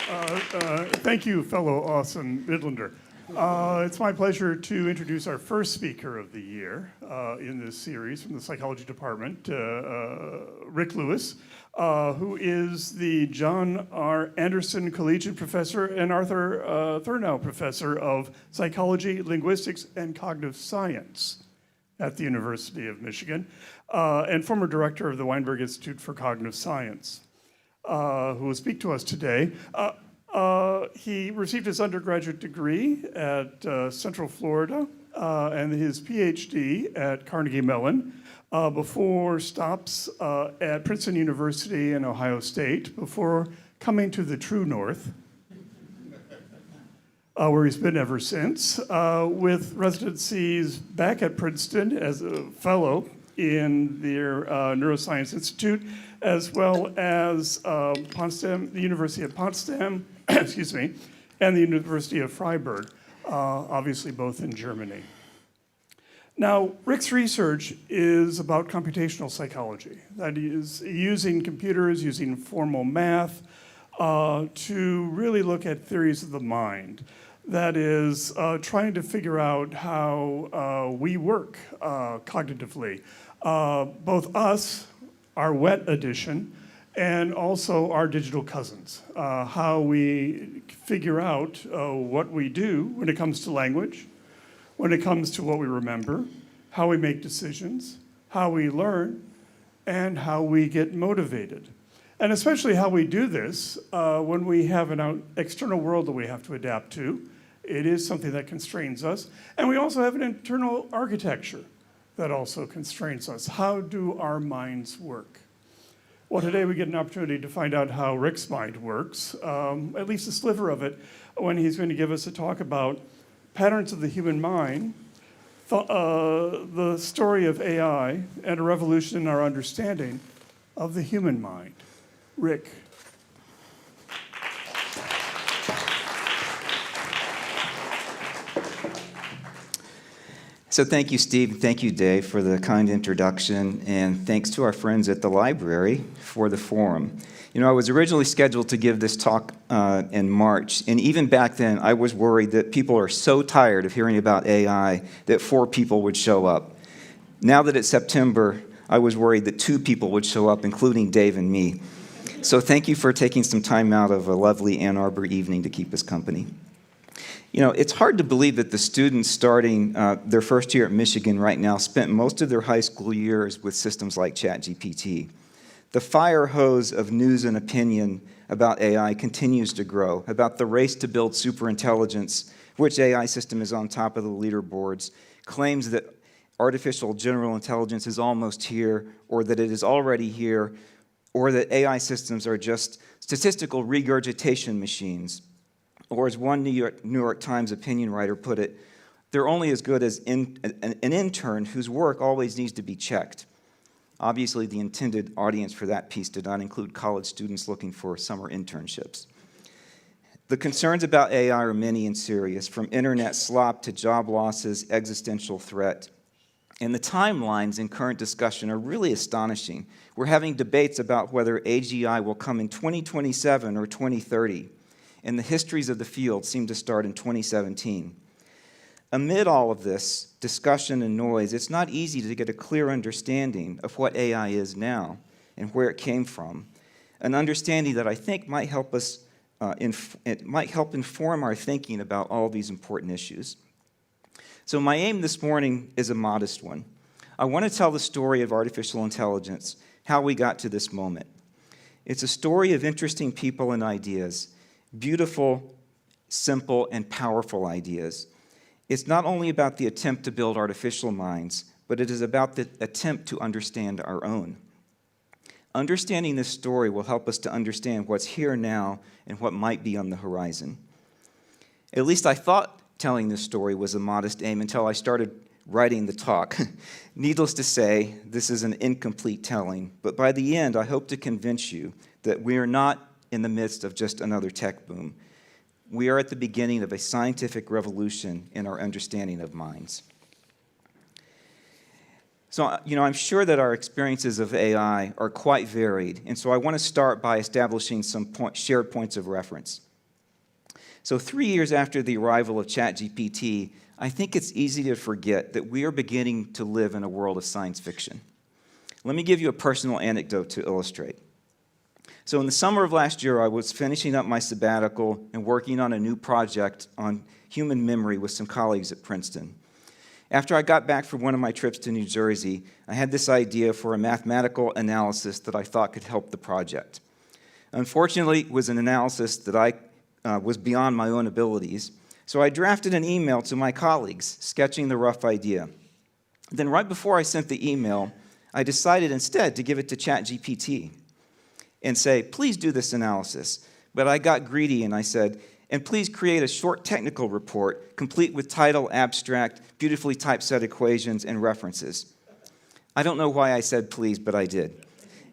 Thank you, fellow awesome Midlander. It's my pleasure to introduce our first speaker of the year in this series from the psychology department, Rick Lewis, who is the John R. Anderson Collegiate Professor and Arthur Thurnau Professor of Psychology, Linguistics and Cognitive Science at the University of Michigan, and former director of the Weinberg Institute for Cognitive Science, who will speak to us today. He received his undergraduate degree at Central Florida and his PhD at Carnegie Mellon before stops at Princeton University and Ohio State before coming to the true north, where he's been ever since, with residencies back at Princeton as a fellow in their Neuroscience Institute, as well as Potsdam, the University of Potsdam, excuse me, and the University of Freiburg, obviously both in Germany. Now, Rick's research is about computational psychology. That is, using computers, using formal math, to really look at theories of the mind. That is, trying to figure out how we work cognitively. Both us, our wet edition, and also our digital cousins. How we figure out what we do when it comes to language, when it comes to what we remember, how we make decisions, how we learn, and how we get motivated. And especially how we do this when we have an external world that we have to adapt to. It is something that constrains us. And we also have an internal architecture that also constrains us. How do our minds work? Well, today we get an opportunity to find out how Rick's mind works, at least a sliver of it, when he's going to give us a talk about patterns of the human mind, the story of AI, and a revolution in our understanding of the human mind. Rick. So thank you, Steve. Thank you, Dave, for the kind introduction. And thanks to our friends at the library for the forum. You know, I was originally scheduled to give this talk in March. And even back then, I was worried that people are so tired of hearing about AI that 4 people would show up. Now that it's September, I was worried that 2 people would show up, including Dave and me. So thank you for taking some time out of a lovely Ann Arbor evening to keep us company. You know, it's hard to believe that the students starting their first year at Michigan right now spent most of their high school years with systems like ChatGPT. The fire hose of news and opinion about AI continues to grow, about the race to build superintelligence, which AI system is on top of the leaderboards, claims that artificial general intelligence is almost here, or that it is already here, or that AI systems are just statistical regurgitation machines. Or as one New York Times opinion writer put it, they're only as good as an intern whose work always needs to be checked. Obviously, the intended audience for that piece did not include college students looking for summer internships. The concerns about AI are many and serious, from internet slop to job losses, existential threat. And the timelines in current discussion are really astonishing. We're having debates about whether AGI will come in 2027 or 2030. And the histories of the field seem to start in 2017. Amid all of this discussion and noise, it's not easy to get a clear understanding of what AI is now and where it came from, an understanding that I think might help us, it might help inform our thinking about all these important issues. So my aim this morning is a modest one. I want to tell the story of artificial intelligence, how we got to this moment. It's a story of interesting people and ideas, beautiful, simple, and powerful ideas. It's not only about the attempt to build artificial minds, but it is about the attempt to understand our own. Understanding this story will help us to understand what's here now and what might be on the horizon. At least I thought telling this story was a modest aim until I started writing the talk. Needless to say, this is an incomplete telling, but by the end, I hope to convince you that we are not in the midst of just another tech boom. We are at the beginning of a scientific revolution in our understanding of minds. So, you know, I'm sure that our experiences of AI are quite varied, and so I want to start by establishing some shared points of reference. So 3 years after the arrival of ChatGPT, I think it's easy to forget that we are beginning to live in a world of science fiction. Let me give you a personal anecdote to illustrate. So in the summer of last year, I was finishing up my sabbatical and working on a new project on human memory with some colleagues at Princeton. After I got back from one of my trips to New Jersey, I had this idea for a mathematical analysis that I thought could help the project. Unfortunately, it was an analysis that was beyond my own abilities, so I drafted an email to my colleagues, sketching the rough idea. Then right before I sent the email, I decided instead to give it to ChatGPT and say, please do this analysis. But I got greedy and I said, and please create a short technical report, complete with title, abstract, beautifully typeset equations, and references. I don't know why I said please, but I did.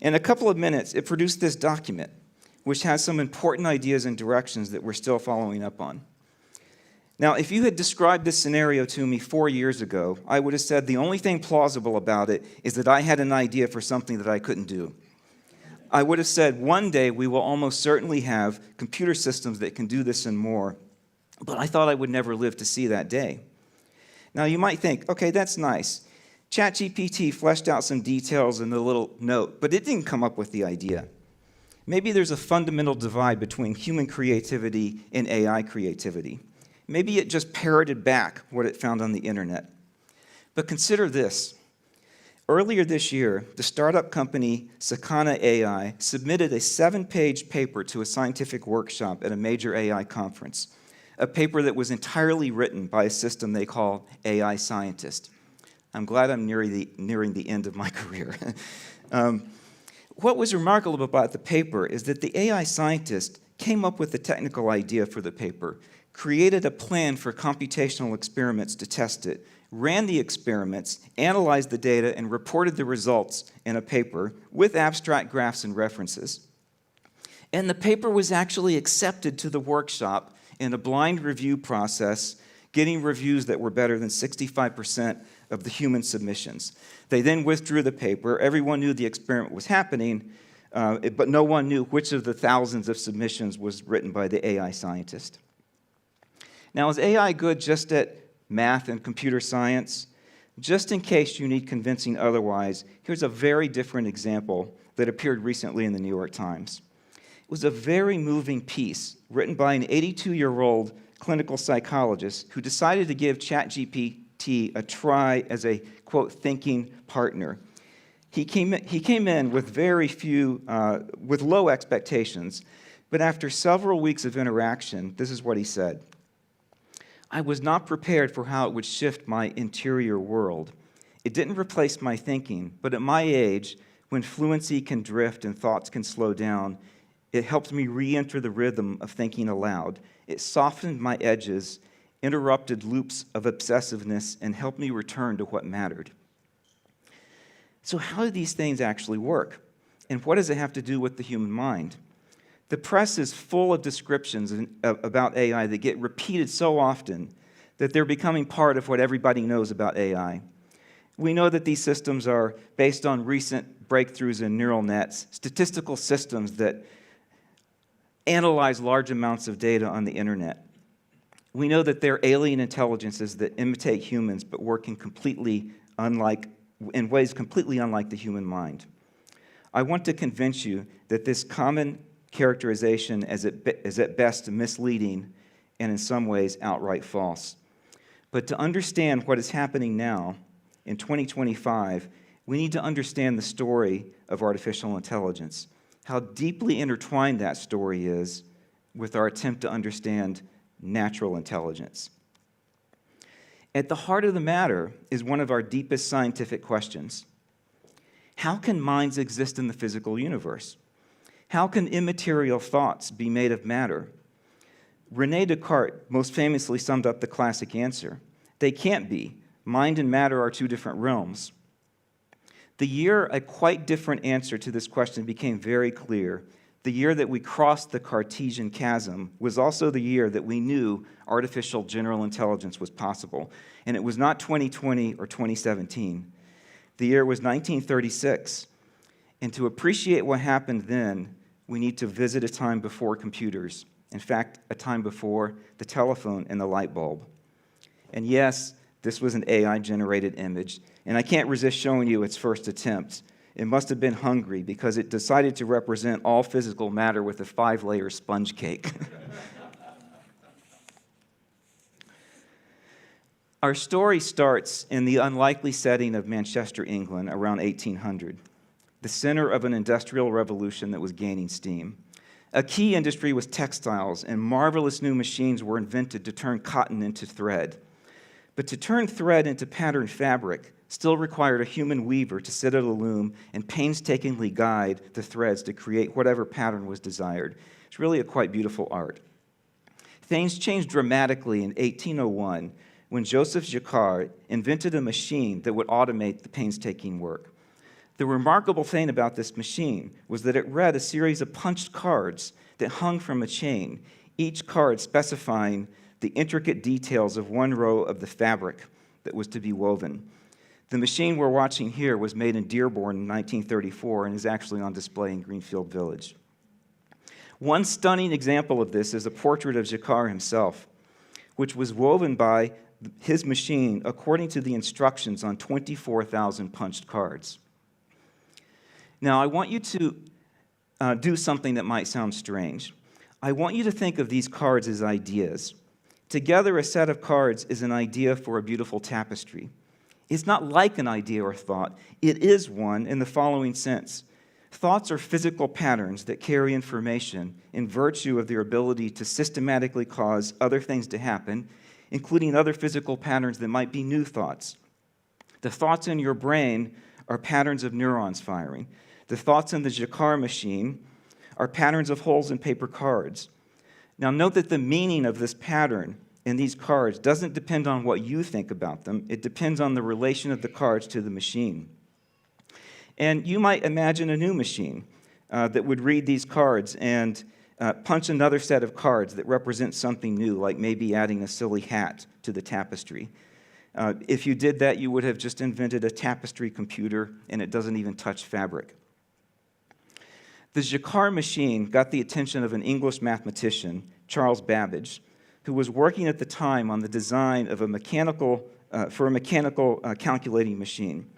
In a couple of minutes, it produced this document, which has some important ideas and directions that we're still following up on. Now, if you had described this scenario to me 4 years ago, I would have said the only thing plausible about it is that I had an idea for something that I couldn't do. I would have said one day we will almost certainly have computer systems that can do this and more, but I thought I would never live to see that day. Now, you might think, okay, that's nice. ChatGPT fleshed out some details in the little note, but it didn't come up with the idea. Maybe there's a fundamental divide between human creativity and AI creativity. Maybe it just parroted back what it found on the internet. But consider this. Earlier this year, the startup company Sakana AI submitted a 7-page paper to a scientific workshop at a major AI conference, a paper that was entirely written by a system they call AI Scientist. I'm glad I'm nearing the end of my career. What was remarkable about the paper is that the AI Scientist came up with the technical idea for the paper, created a plan for computational experiments to test it, ran the experiments, analyzed the data, and reported the results in a paper with abstract graphs and references. And the paper was actually accepted to the workshop in a blind review process, getting reviews that were better than 65% of the human submissions. They then withdrew the paper. Everyone knew the experiment was happening, but no one knew which of the thousands of submissions was written by the AI Scientist. Now, is AI good just at math and computer science? Just in case you need convincing otherwise, here's a very different example that appeared recently in the New York Times. It was a very moving piece written by an 82-year-old clinical psychologist who decided to give ChatGPT a try as a, quote, thinking partner. He came in with with low expectations, but after several weeks of interaction, this is what he said. I was not prepared for how it would shift my interior world. It didn't replace my thinking, but at my age, when fluency can drift and thoughts can slow down, it helped me re-enter the rhythm of thinking aloud. It softened my edges, interrupted loops of obsessiveness, and helped me return to what mattered. So how do these things actually work? And what does it have to do with the human mind? The press is full of descriptions about AI that get repeated so often that they're becoming part of what everybody knows about AI. We know that these systems are based on recent breakthroughs in neural nets, statistical systems that analyze large amounts of data on the internet. We know that they're alien intelligences that imitate humans but work in ways completely unlike the human mind. I want to convince you that this common characterization is at best misleading and in some ways outright false. But to understand what is happening now in 2025, we need to understand the story of artificial intelligence, how deeply intertwined that story is with our attempt to understand natural intelligence. At the heart of the matter is one of our deepest scientific questions. How can minds exist in the physical universe? How can immaterial thoughts be made of matter? René Descartes most famously summed up the classic answer. They can't be. Mind and matter are two different realms. The year a quite different answer to this question became very clear, the year that we crossed the Cartesian chasm, was also the year that we knew artificial general intelligence was possible. And it was not 2020 or 2017. The year was 1936. And to appreciate what happened then, we need to visit a time before computers In fact, a time before the telephone and the light bulb. And yes, this was an AI-generated image, and I can't resist showing you its first attempt. It must have been hungry because it decided to represent all physical matter with a 5-layer sponge cake. Our story starts in the unlikely setting of Manchester, England, around 1800, the center of an industrial revolution that was gaining steam. A key industry was textiles, and marvelous new machines were invented to turn cotton into thread. But to turn thread into patterned fabric still required a human weaver to sit at a loom and painstakingly guide the threads to create whatever pattern was desired. It's really a quite beautiful art. Things changed dramatically in 1801 when Joseph Jacquard invented a machine that would automate the painstaking work. The remarkable thing about this machine was that it read a series of punched cards that hung from a chain, each card specifying the intricate details of one row of the fabric that was to be woven. The machine we're watching here was made in Dearborn in 1934 and is actually on display in Greenfield Village. One stunning example of this is a portrait of Jacquard himself, which was woven by his machine according to the instructions on 24,000 punched cards. Now, I want you to do something that might sound strange. I want you to think of these cards as ideas. Together, a set of cards is an idea for a beautiful tapestry. It's not like an idea or thought. It is one in the following sense. Thoughts are physical patterns that carry information in virtue of their ability to systematically cause other things to happen, including other physical patterns that might be new thoughts. The thoughts in your brain are patterns of neurons firing. The thoughts in the Jacquard machine are patterns of holes in paper cards. Now, note that the meaning of this pattern in these cards doesn't depend on what you think about them. It depends on the relation of the cards to the machine. And you might imagine a new machine that would read these cards and punch another set of cards that represent something new, like maybe adding a silly hat to the tapestry. If you did that, you would have just invented a tapestry computer, and it doesn't even touch fabric. The Jacquard machine got the attention of an English mathematician, Charles Babbage, who was working at the time on the design of a mechanical calculating machine.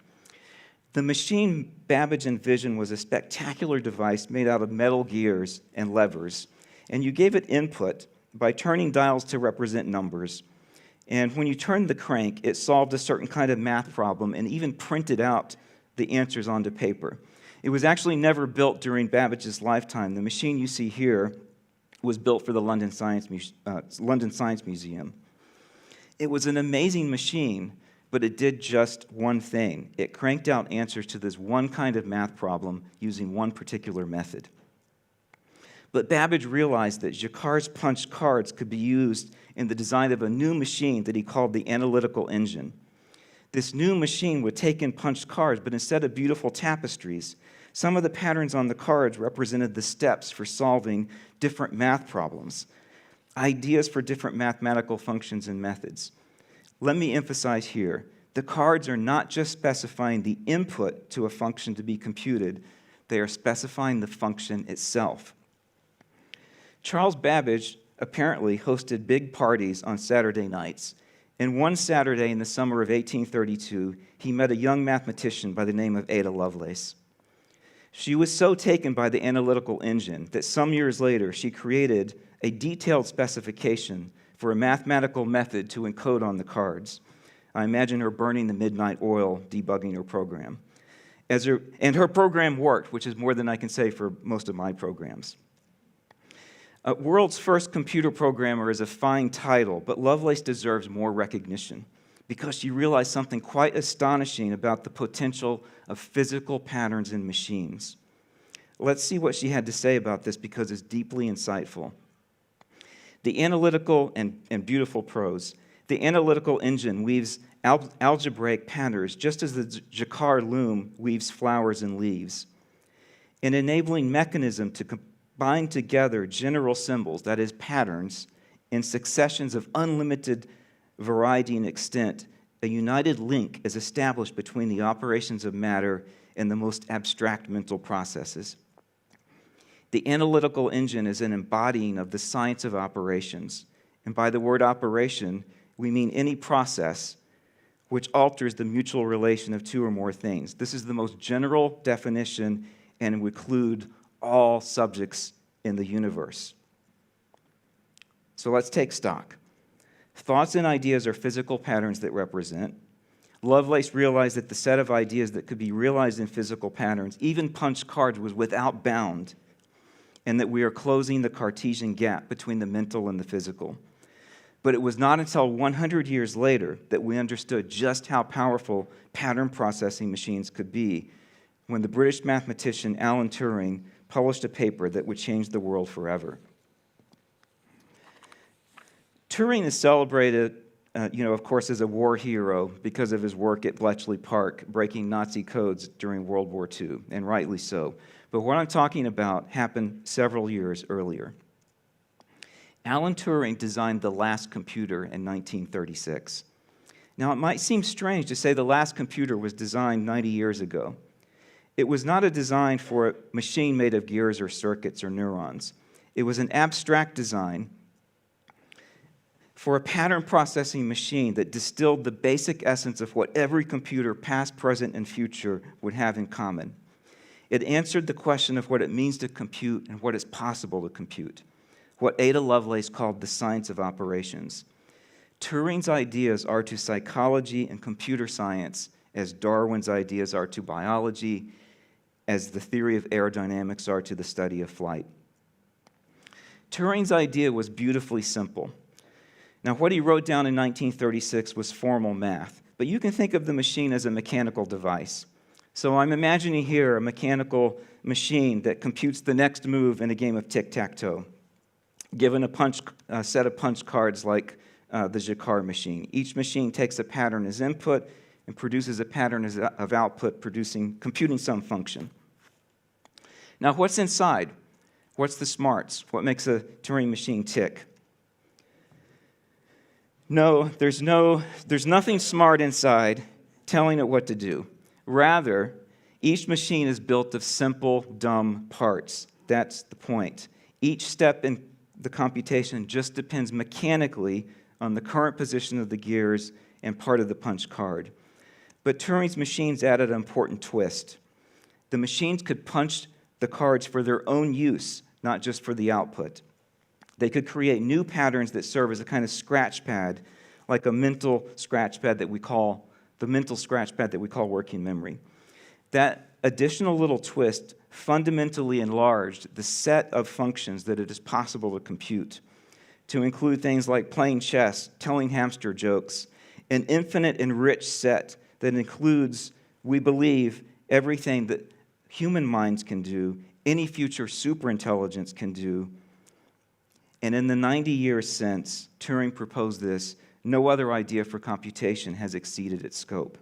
The machine Babbage envisioned was a spectacular device made out of metal gears and levers, and you gave it input by turning dials to represent numbers. And when you turned the crank, it solved a certain kind of math problem and even printed out the answers onto paper. It was actually never built during Babbage's lifetime. The machine you see here was built for the London Science Museum. It was an amazing machine, but it did just one thing. It cranked out answers to this one kind of math problem using one particular method. But Babbage realized that Jacquard's punched cards could be used in the design of a new machine that he called the analytical engine. This new machine would take in punched cards, but instead of beautiful tapestries, some of the patterns on the cards represented the steps for solving different math problems, ideas for different mathematical functions and methods. Let me emphasize here, the cards are not just specifying the input to a function to be computed, they are specifying the function itself. Charles Babbage apparently hosted big parties on Saturday nights, and one Saturday in the summer of 1832, he met a young mathematician by the name of Ada Lovelace. She was so taken by the analytical engine that some years later she created a detailed specification for a mathematical method to encode on the cards. I imagine her burning the midnight oil debugging her program. And her program worked, which is more than I can say for most of my programs. World's First Computer Programmer is a fine title, but Lovelace deserves more recognition because she realized something quite astonishing about the potential of physical patterns in machines. Let's see what she had to say about this because it's deeply insightful. The analytical and beautiful prose. The analytical engine weaves algebraic patterns just as the Jacquard loom weaves flowers and leaves. An enabling mechanism to combine together general symbols, that is, patterns, in successions of unlimited variety and extent, a united link is established between the operations of matter and the most abstract mental processes. The analytical engine is an embodying of the science of operations. And by the word operation, we mean any process which alters the mutual relation of two or more things. This is the most general definition and would include all subjects in the universe. So let's take stock. Thoughts and ideas are physical patterns that represent. Lovelace realized that the set of ideas that could be realized in physical patterns, even punched cards, was without bound, and that we are closing the Cartesian gap between the mental and the physical. But it was not until 100 years later that we understood just how powerful pattern processing machines could be, when the British mathematician Alan Turing published a paper that would change the world forever. Turing is celebrated, of course, as a war hero because of his work at Bletchley Park, breaking Nazi codes during World War II, and rightly so. But what I'm talking about happened several years earlier. Alan Turing designed the last computer in 1936. Now, it might seem strange to say the last computer was designed 90 years ago. It was not a design for a machine made of gears or circuits or neurons. It was an abstract design for a pattern processing machine that distilled the basic essence of what every computer, past, present, and future, would have in common. It answered the question of what it means to compute and what is possible to compute, what Ada Lovelace called the science of operations. Turing's ideas are to psychology and computer science as Darwin's ideas are to biology, as the theory of aerodynamics are to the study of flight. Turing's idea was beautifully simple. Now, what he wrote down in 1936 was formal math, but you can think of the machine as a mechanical device. So I'm imagining here a mechanical machine that computes the next move in a game of tic-tac-toe, given a set of punch cards like the Jacquard machine. Each machine takes a pattern as input and produces a pattern of output, computing some function. Now, what's inside? What's the smarts? What makes a Turing machine tick? No, there's nothing smart inside telling it what to do. Rather, each machine is built of simple, dumb parts. That's the point. Each step in the computation just depends mechanically on the current position of the gears and part of the punch card. But Turing's machines added an important twist. The machines could punch the cards for their own use, not just for the output. They could create new patterns that serve as a kind of scratch pad, like a mental scratch pad that we call working memory. That additional little twist fundamentally enlarged the set of functions that it is possible to compute, to include things like playing chess, telling hamster jokes, an infinite and rich set that includes, we believe, everything that human minds can do, any future superintelligence can do. And in the 90 years since Turing proposed this, no other idea for computation has exceeded its scope.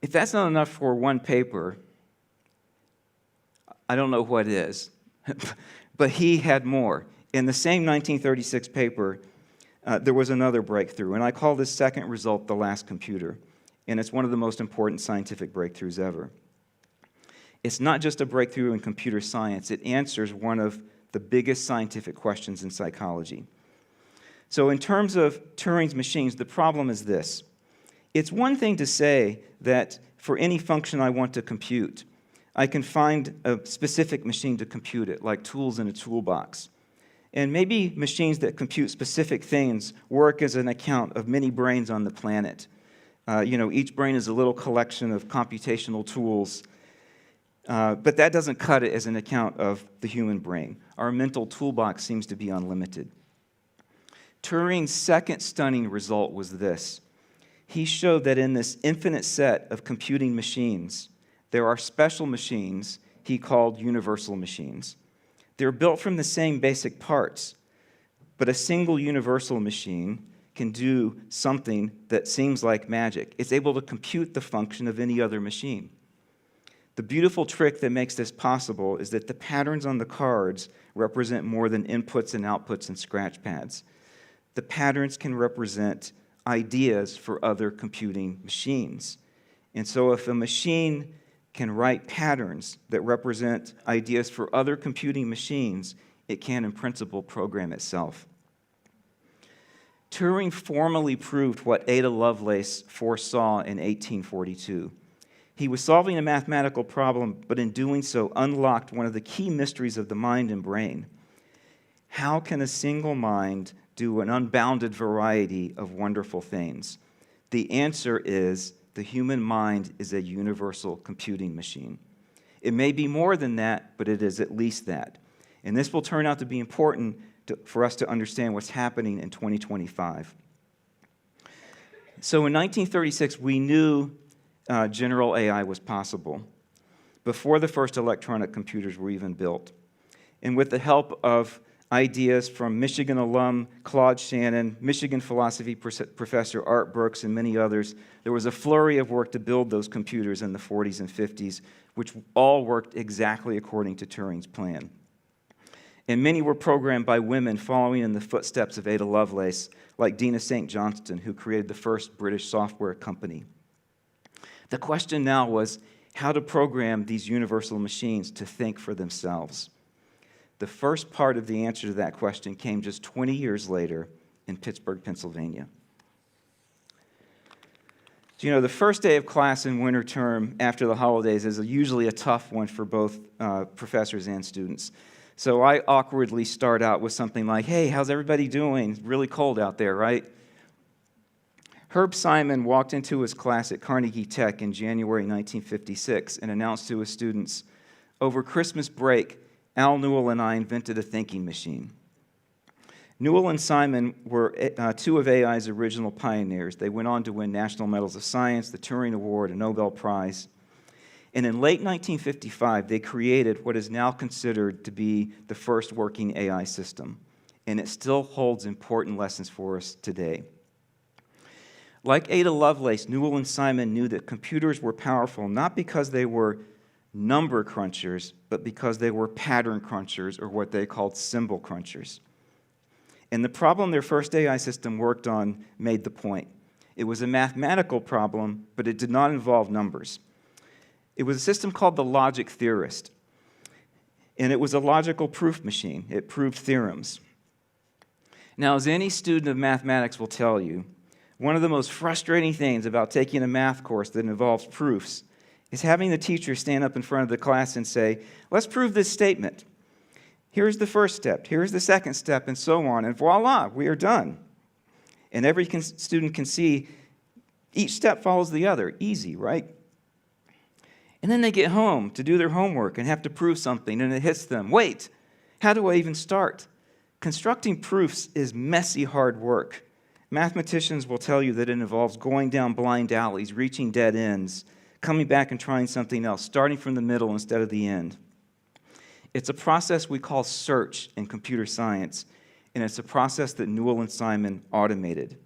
If that's not enough for one paper, I don't know what is. But he had more. In the same 1936 paper, there was another breakthrough, and I call this second result the last computer, and it's one of the most important scientific breakthroughs ever. It's not just a breakthrough in computer science, it answers one of the biggest scientific questions in psychology. So in terms of Turing's machines, the problem is this. It's one thing to say that for any function I want to compute, I can find a specific machine to compute it, like tools in a toolbox. And maybe machines that compute specific things work as an account of many brains on the planet. Each brain is a little collection of computational tools, but that doesn't cut it as an account of the human brain. Our mental toolbox seems to be unlimited. Turing's second stunning result was this. He showed that in this infinite set of computing machines, there are special machines he called universal machines. They're built from the same basic parts, but a single universal machine can do something that seems like magic. It's able to compute the function of any other machine. The beautiful trick that makes this possible is that the patterns on the cards represent more than inputs and outputs and scratch pads. The patterns can represent ideas for other computing machines. And so if a machine can write patterns that represent ideas for other computing machines, it can, in principle, program itself. Turing formally proved what Ada Lovelace foresaw in 1842. He was solving a mathematical problem, but in doing so unlocked one of the key mysteries of the mind and brain. How can a single mind do an unbounded variety of wonderful things? The answer is the human mind is a universal computing machine. It may be more than that, but it is at least that. And this will turn out to be important for us to understand what's happening in 2025. So in 1936, we knew general AI was possible before the first electronic computers were even built. And with the help of ideas from Michigan alum Claude Shannon, Michigan philosophy professor Art Brooks, and many others, there was a flurry of work to build those computers in the 40s and 50s, which all worked exactly according to Turing's plan. And many were programmed by women following in the footsteps of Ada Lovelace, like Dina St. Johnston, who created the first British software company. The question now was how to program these universal machines to think for themselves. The first part of the answer to that question came just 20 years later in Pittsburgh, Pennsylvania. So, the first day of class in winter term after the holidays is usually a tough one for both professors and students. So I awkwardly start out with something like, hey, how's everybody doing? It's really cold out there, right? Herb Simon walked into his class at Carnegie Tech in January 1956 and announced to his students, over Christmas break, Al Newell and I invented a thinking machine. Newell and Simon were two of AI's original pioneers. They went on to win National Medals of Science, the Turing Award, a Nobel Prize. And in late 1955, they created what is now considered to be the first working AI system. And it still holds important lessons for us today. Like Ada Lovelace, Newell and Simon knew that computers were powerful not because they were number crunchers, but because they were pattern crunchers, or what they called symbol crunchers. And the problem their first AI system worked on made the point. It was a mathematical problem, but it did not involve numbers. It was a system called the logic theorist, and it was a logical proof machine. It proved theorems. Now, as any student of mathematics will tell you, one of the most frustrating things about taking a math course that involves proofs is having the teacher stand up in front of the class and say, let's prove this statement. Here's the first step, here's the second step, and so on, and voila, we are done. And every student can see each step follows the other. Easy, right? And then they get home to do their homework and have to prove something, and it hits them. Wait, how do I even start? Constructing proofs is messy, hard work. Mathematicians will tell you that it involves going down blind alleys, reaching dead ends, coming back and trying something else, starting from the middle instead of the end. It's a process we call search in computer science, and it's a process that Newell and Simon automated.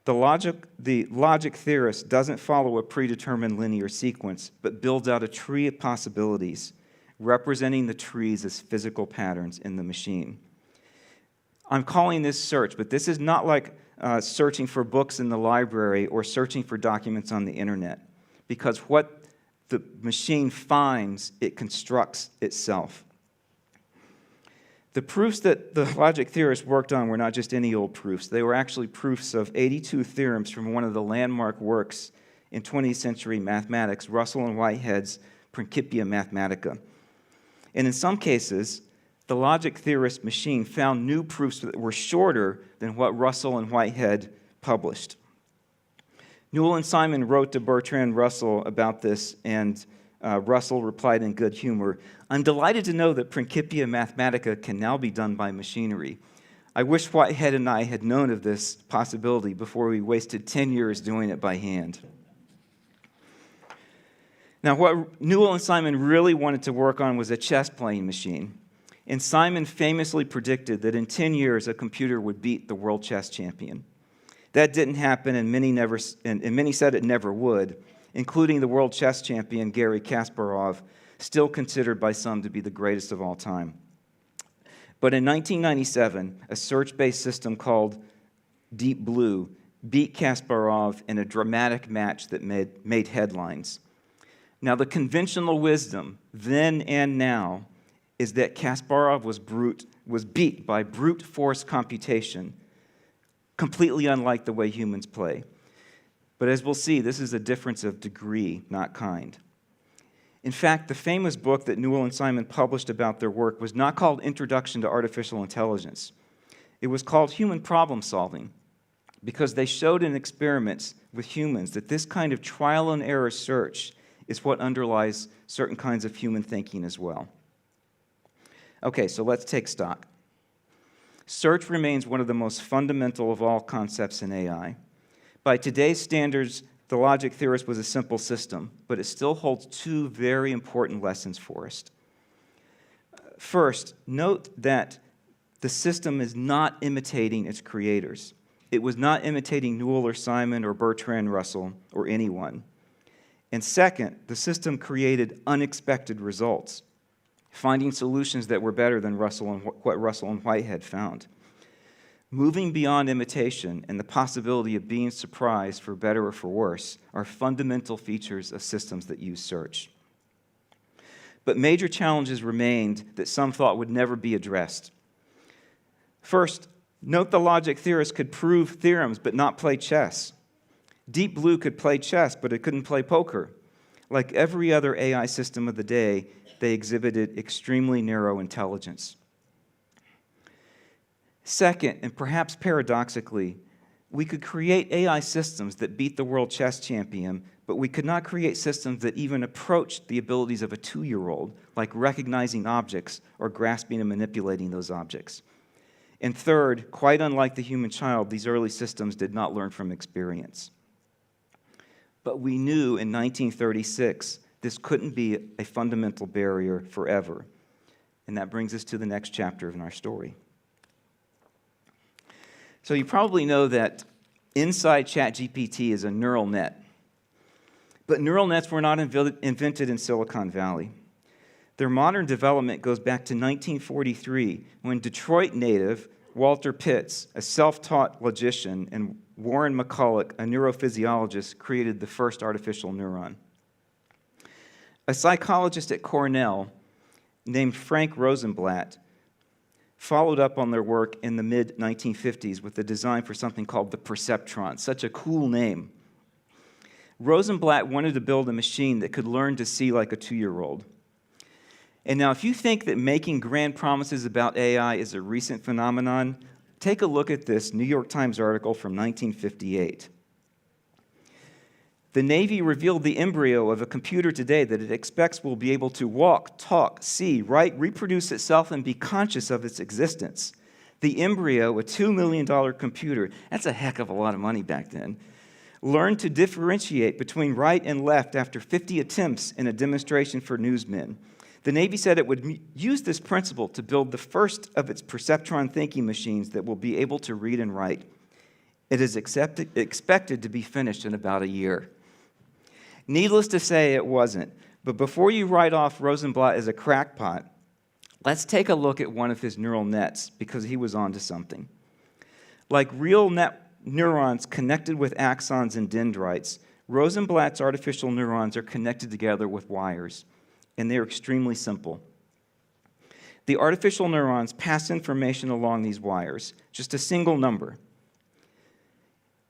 The logic theorist doesn't follow a predetermined linear sequence, but builds out a tree of possibilities, representing the trees as physical patterns in the machine. I'm calling this search, but this is not like searching for books in the library or searching for documents on the internet, because what the machine finds, it constructs itself. The proofs that the logic theorists worked on were not just any old proofs. They were actually proofs of 82 theorems from one of the landmark works in 20th century mathematics, Russell and Whitehead's Principia Mathematica. And in some cases, the logic theorist machine found new proofs that were shorter than what Russell and Whitehead published. Newell and Simon wrote to Bertrand Russell about this, and Russell replied in good humor, I'm delighted to know that Principia Mathematica can now be done by machinery. I wish Whitehead and I had known of this possibility before we wasted 10 years doing it by hand. Now, what Newell and Simon really wanted to work on was a chess-playing machine. And Simon famously predicted that in 10 years, a computer would beat the world chess champion. That didn't happen, and many said it never would, including the world chess champion Garry Kasparov, still considered by some to be the greatest of all time. But in 1997, a search-based system called Deep Blue beat Kasparov in a dramatic match that made headlines. Now, the conventional wisdom, then and now, is that Kasparov was beat by brute force computation, completely unlike the way humans play. But as we'll see, this is a difference of degree, not kind. In fact, the famous book that Newell and Simon published about their work was not called Introduction to Artificial Intelligence. It was called Human Problem Solving, because they showed in experiments with humans that this kind of trial and error search is what underlies certain kinds of human thinking as well. Okay, so let's take stock. Search remains one of the most fundamental of all concepts in AI. By today's standards, the logic theorist was a simple system, but it still holds two very important lessons for us. First, note that the system is not imitating its creators. It was not imitating Newell or Simon or Bertrand Russell or anyone. And second, the system created unexpected results, finding solutions that were better than what Russell and White had found. Moving beyond imitation and the possibility of being surprised, for better or for worse, are fundamental features of systems that use search. But major challenges remained that some thought would never be addressed. First, note the logic theorist could prove theorems but not play chess. Deep Blue could play chess, but it couldn't play poker. Like every other AI system of the day, they exhibited extremely narrow intelligence. Second, and perhaps paradoxically, we could create AI systems that beat the world chess champion, but we could not create systems that even approached the abilities of a 2-year-old, like recognizing objects or grasping and manipulating those objects. And third, quite unlike the human child, these early systems did not learn from experience. But we knew in 1936 this couldn't be a fundamental barrier forever. And that brings us to the next chapter in our story. So you probably know that inside ChatGPT is a neural net. But neural nets were not invented in Silicon Valley. Their modern development goes back to 1943, when Detroit native Walter Pitts, a self-taught logician, and Warren McCulloch, a neurophysiologist, created the first artificial neuron. A psychologist at Cornell named Frank Rosenblatt followed up on their work in the mid-1950s with the design for something called the perceptron, such a cool name. Rosenblatt wanted to build a machine that could learn to see like a 2-year-old. And now, if you think that making grand promises about AI is a recent phenomenon, take a look at this New York Times article from 1958. The Navy revealed the embryo of a computer today that it expects will be able to walk, talk, see, write, reproduce itself, and be conscious of its existence. The embryo, a $2 million computer, that's a heck of a lot of money back then, learned to differentiate between right and left after 50 attempts in a demonstration for newsmen. The Navy said it would use this principle to build the first of its perceptron thinking machines that will be able to read and write. It is expected to be finished in about a year. Needless to say, it wasn't. But before you write off Rosenblatt as a crackpot, let's take a look at one of his neural nets, because he was onto something. Like real neurons connected with axons and dendrites, Rosenblatt's artificial neurons are connected together with wires, and they are extremely simple. The artificial neurons pass information along these wires, just a single number.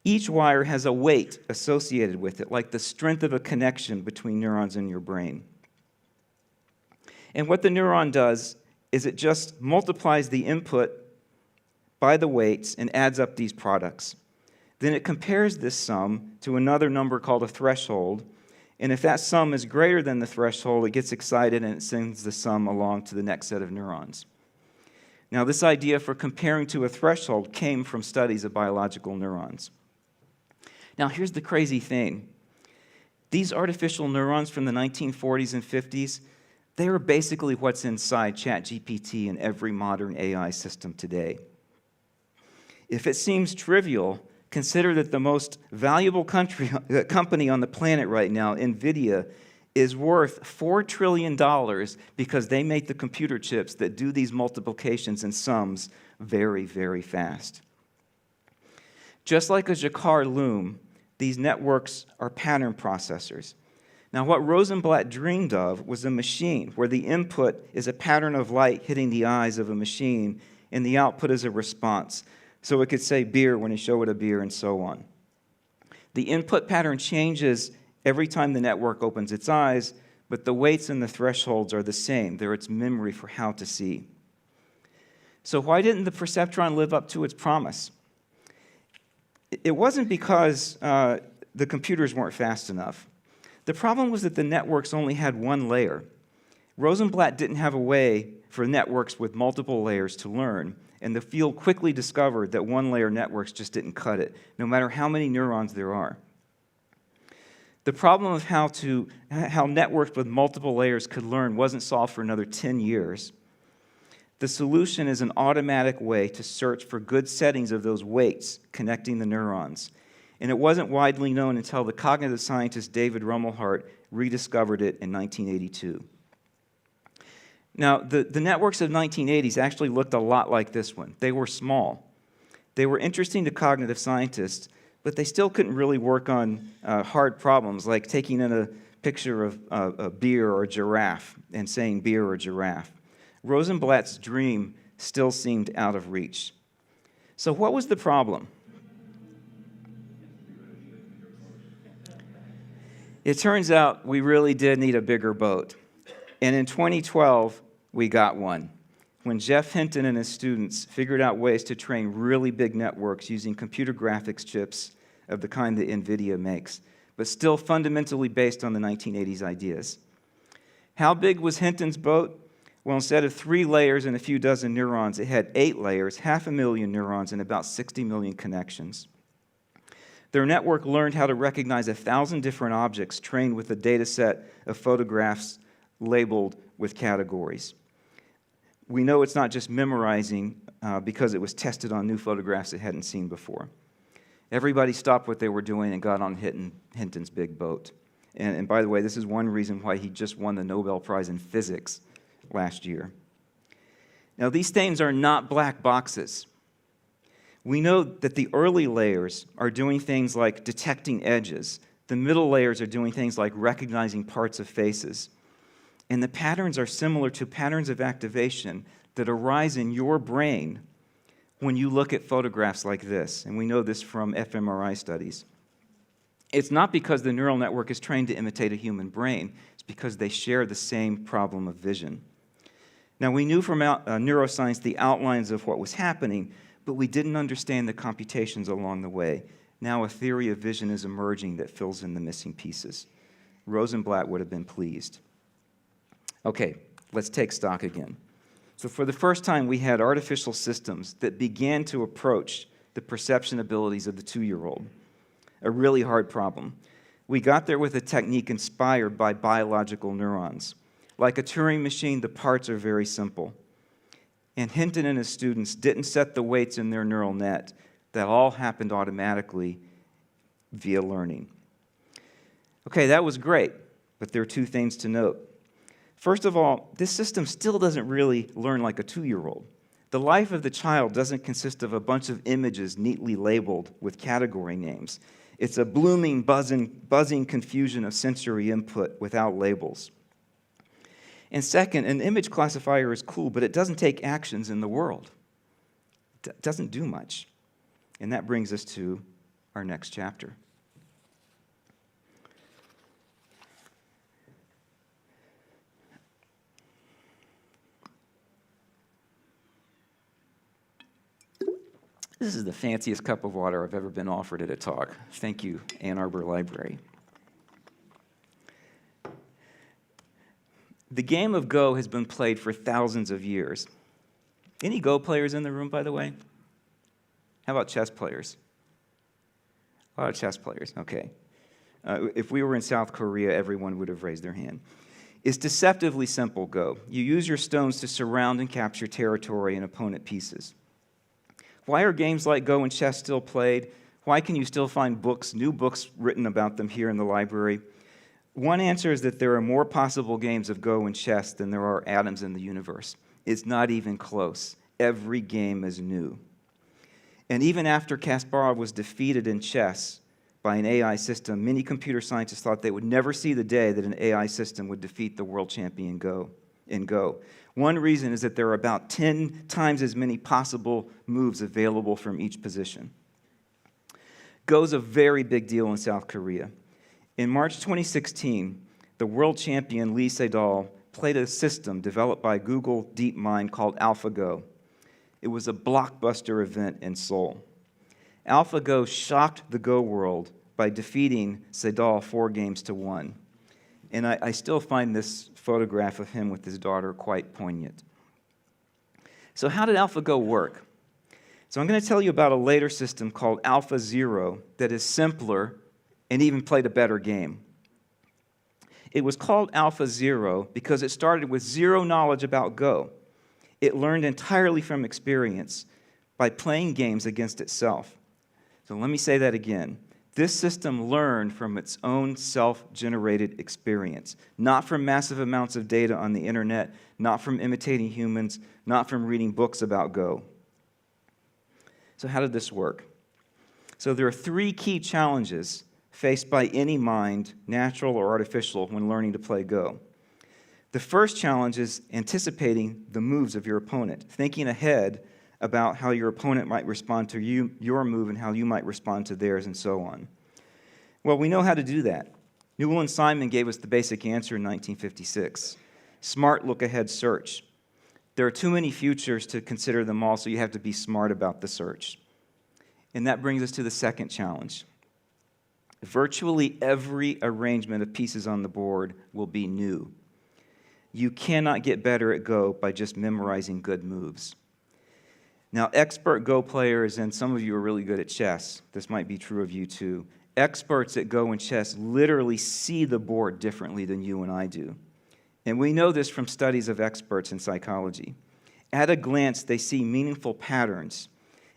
Each wire has a weight associated with it, like the strength of a connection between neurons in your brain. And what the neuron does is it just multiplies the input by the weights and adds up these products. Then it compares this sum to another number called a threshold, and if that sum is greater than the threshold, it gets excited and it sends the sum along to the next set of neurons. Now, this idea for comparing to a threshold came from studies of biological neurons. Now, here's the crazy thing. These artificial neurons from the 1940s and 50s, they are basically what's inside ChatGPT and every modern AI system today. If it seems trivial, consider that the most valuable company on the planet right now, NVIDIA, is worth $4 trillion because they make the computer chips that do these multiplications and sums very, very fast. Just like a Jacquard loom, these networks are pattern processors. Now, what Rosenblatt dreamed of was a machine where the input is a pattern of light hitting the eyes of a machine, and the output is a response. So it could say beer when you show it a beer, and so on. The input pattern changes every time the network opens its eyes, but the weights and the thresholds are the same. They're its memory for how to see. So why didn't the perceptron live up to its promise? It wasn't because the computers weren't fast enough. The problem was that the networks only had one layer. Rosenblatt didn't have a way for networks with multiple layers to learn, and the field quickly discovered that one-layer networks just didn't cut it, no matter how many neurons there are. The problem of how networks with multiple layers could learn wasn't solved for another 10 years. The solution is an automatic way to search for good settings of those weights connecting the neurons. And it wasn't widely known until the cognitive scientist David Rumelhart rediscovered it in 1982. Now, the networks of 1980s actually looked a lot like this one. They were small. They were interesting to cognitive scientists, but they still couldn't really work on hard problems like taking in a picture of a beer or a giraffe and saying beer or giraffe. Rosenblatt's dream still seemed out of reach. So what was the problem? It turns out we really did need a bigger boat. And in 2012, we got one, when Jeff Hinton and his students figured out ways to train really big networks using computer graphics chips of the kind that NVIDIA makes, but still fundamentally based on the 1980s ideas. How big was Hinton's boat? Well, instead of 3 layers and a few dozen neurons, it had 8 layers, 500,000 neurons, and about 60 million connections. Their network learned how to recognize 1,000 different objects trained with a data set of photographs labeled with categories. We know it's not just memorizing because it was tested on new photographs it hadn't seen before. Everybody stopped what they were doing and got on Hinton's big boat. And by the way, this is one reason why he just won the Nobel Prize in Physics last year. Now, these things are not black boxes. We know that the early layers are doing things like detecting edges. The middle layers are doing things like recognizing parts of faces. And the patterns are similar to patterns of activation that arise in your brain when you look at photographs like this. And we know this from fMRI studies. It's not because the neural network is trained to imitate a human brain. It's because they share the same problem of vision. Now, we knew from neuroscience the outlines of what was happening, but we didn't understand the computations along the way. Now a theory of vision is emerging that fills in the missing pieces. Rosenblatt would have been pleased. Okay, let's take stock again. So for the first time, we had artificial systems that began to approach the perception abilities of the 2-year-old, a really hard problem. We got there with a technique inspired by biological neurons. Like a Turing machine, the parts are very simple. And Hinton and his students didn't set the weights in their neural net. That all happened automatically via learning. Okay, that was great, but there are 2 things to note. First of all, this system still doesn't really learn like a 2-year-old. The life of the child doesn't consist of a bunch of images neatly labeled with category names. It's a blooming, buzzing confusion of sensory input without labels. And second, an image classifier is cool, but it doesn't take actions in the world. It doesn't do much. And that brings us to our next chapter. This is the fanciest cup of water I've ever been offered at a talk. Thank you, Ann Arbor Library. The game of Go has been played for thousands of years. Any Go players in the room, by the way? How about chess players? A lot of chess players, okay. If we were in South Korea, everyone would have raised their hand. It's deceptively simple, Go. You use your stones to surround and capture territory and opponent pieces. Why are games like Go and chess still played? Why can you still find books, new books written about them here in the library? One answer is that there are more possible games of Go and chess than there are atoms in the universe. It's not even close. Every game is new. And even after Kasparov was defeated in chess by an AI system, many computer scientists thought they would never see the day that an AI system would defeat the world champion in Go. One reason is that there are about 10 times as many possible moves available from each position. Go is a very big deal in South Korea. In March 2016, the world champion Lee Sedol played a system developed by Google DeepMind called AlphaGo. It was a blockbuster event in Seoul. AlphaGo shocked the Go world by defeating Sedol 4-1. And I still find this photograph of him with his daughter quite poignant. So how did AlphaGo work? So I'm going to tell you about a later system called AlphaZero that is simpler and even played a better game. It was called AlphaZero because it started with zero knowledge about Go. It learned entirely from experience by playing games against itself. So let me say that again. This system learned from its own self-generated experience, not from massive amounts of data on the internet, not from imitating humans, not from reading books about Go. So how did this work? So there are 3 key challenges faced by any mind, natural or artificial, when learning to play Go. The first challenge is anticipating the moves of your opponent, thinking ahead about how your opponent might respond to your move and how you might respond to theirs, and so on. Well, we know how to do that. Newell and Simon gave us the basic answer in 1956. Smart look-ahead search. There are too many futures to consider them all, so you have to be smart about the search. And that brings us to the second challenge. Virtually every arrangement of pieces on the board will be new. You cannot get better at Go by just memorizing good moves. Now, expert Go players, and some of you are really good at chess, this might be true of you too, experts at Go and chess literally see the board differently than you and I do. And we know this from studies of experts in psychology. At a glance, they see meaningful patterns,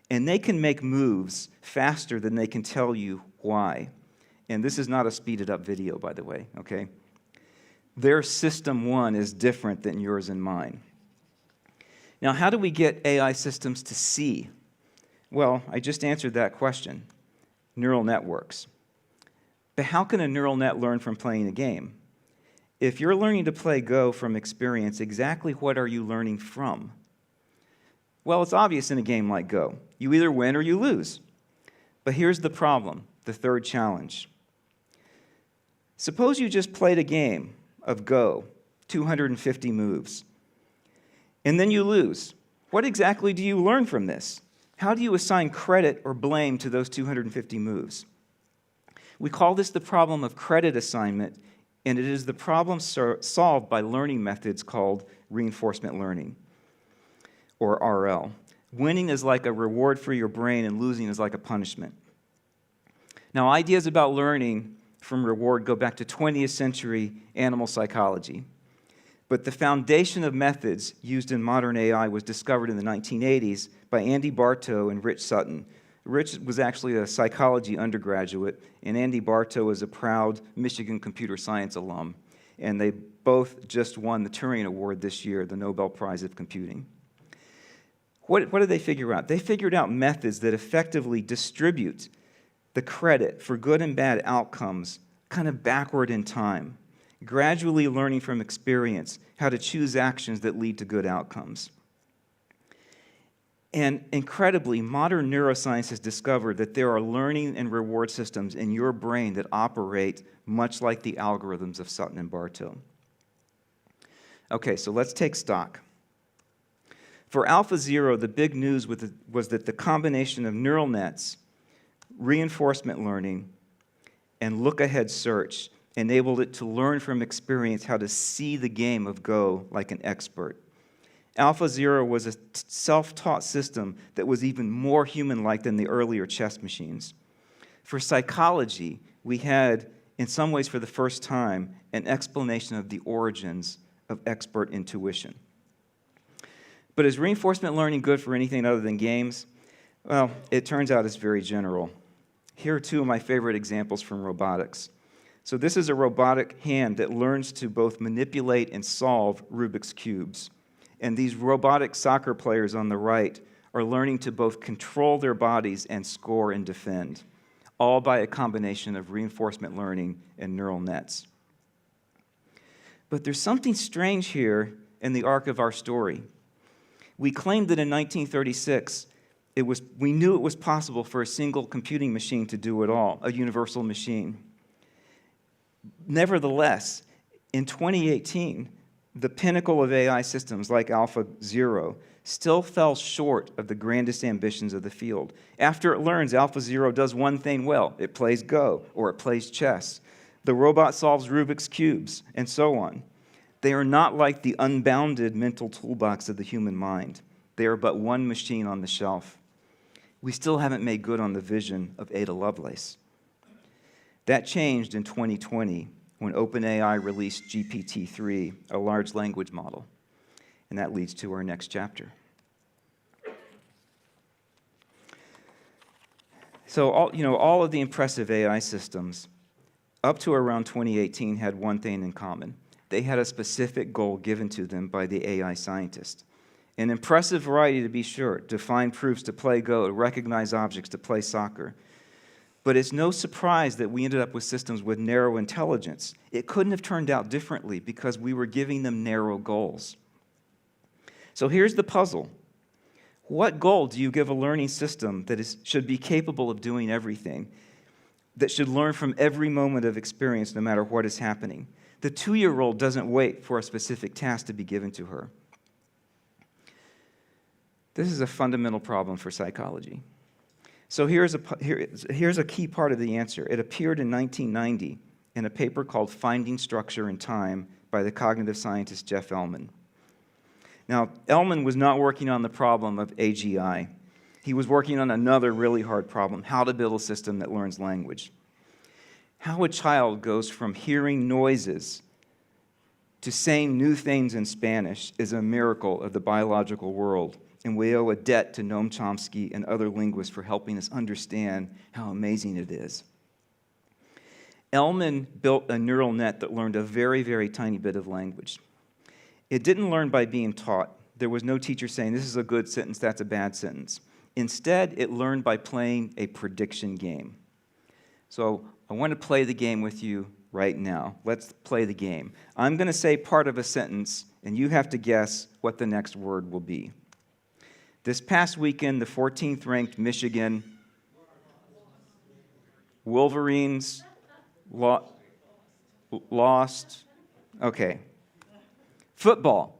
and they can make moves faster than they can tell you why. And this is not a speeded up video, by the way, okay? Their system 1 is different than yours and mine. Now, how do we get AI systems to see? Well, I just answered that question. Neural networks. But how can a neural net learn from playing a game? If you're learning to play Go from experience, exactly what are you learning from? Well, it's obvious in a game like Go. You either win or you lose. But here's the problem, the third challenge. Suppose you just played a game of Go, 250 moves, and then you lose. What exactly do you learn from this? How do you assign credit or blame to those 250 moves? We call this the problem of credit assignment, and it is the problem solved by learning methods called reinforcement learning, or RL. Winning is like a reward for your brain, and losing is like a punishment. Now, ideas about learning from reward go back to 20th century animal psychology. But the foundation of methods used in modern AI was discovered in the 1980s by Andy Bartow and Rich Sutton. Rich was actually a psychology undergraduate, and Andy Bartow is a proud Michigan computer science alum. And they both just won the Turing Award this year, the Nobel Prize of Computing. What did they figure out? They figured out methods that effectively distribute the credit for good and bad outcomes kind of backward in time, gradually learning from experience how to choose actions that lead to good outcomes. And incredibly, modern neuroscience has discovered that there are learning and reward systems in your brain that operate much like the algorithms of Sutton and Bartow. Okay, so let's take stock. For AlphaZero, the big news was that the combination of neural nets, reinforcement learning, and look-ahead search enabled it to learn from experience how to see the game of Go like an expert. AlphaZero was a self-taught system that was even more human-like than the earlier chess machines. For psychology, we had, in some ways for the first time, an explanation of the origins of expert intuition. But is reinforcement learning good for anything other than games? Well, it turns out it's very general. Here are two of my favorite examples from robotics. So this is a robotic hand that learns to both manipulate and solve Rubik's Cubes. And these robotic soccer players on the right are learning to both control their bodies and score and defend. all by a combination of reinforcement learning and neural nets. But there's something strange here in the arc of our story. We claimed that in 1936, we knew it was possible for a single computing machine to do it all, a universal machine. Nevertheless, in 2018, the pinnacle of AI systems like AlphaZero still fell short of the grandest ambitions of the field. After it learns AlphaZero does one thing well, it plays Go or it plays chess. The robot solves Rubik's Cubes, and so on. They are not like the unbounded mental toolbox of the human mind. They are but one machine on the shelf. We still haven't made good on the vision of Ada Lovelace. That changed in 2020 when OpenAI released GPT-3, a large language model. And that leads to our next chapter. So all of the impressive AI systems up to around 2018 had one thing in common. They had a specific goal given to them by the AI scientist. An impressive variety, to be sure, to find proofs, to play Go, to recognize objects, to play soccer. But it's no surprise that we ended up with systems with narrow intelligence. It couldn't have turned out differently because we were giving them narrow goals. So here's the puzzle. What goal do you give a learning system that should be capable of doing everything, that should learn from every moment of experience no matter what is happening? The 2-year-old doesn't wait for a specific task to be given to her. This is a fundamental problem for psychology. So here's a key part of the answer. It appeared in 1990 in a paper called Finding Structure in Time by the cognitive scientist Jeff Ellman. Now, Ellman was not working on the problem of AGI. He was working on another really hard problem, how to build a system that learns language. How a child goes from hearing noises to saying new things in Spanish is a miracle of the biological world, and we owe a debt to Noam Chomsky and other linguists for helping us understand how amazing it is. Ellman built a neural net that learned a very, very tiny bit of language. It didn't learn by being taught. There was no teacher saying, this is a good sentence, that's a bad sentence. Instead, it learned by playing a prediction game. So I want to play the game with you right now. Let's play the game. I'm going to say part of a sentence, and you have to guess what the next word will be. This past weekend, the 14th ranked Michigan Wolverines lost. Okay. Football.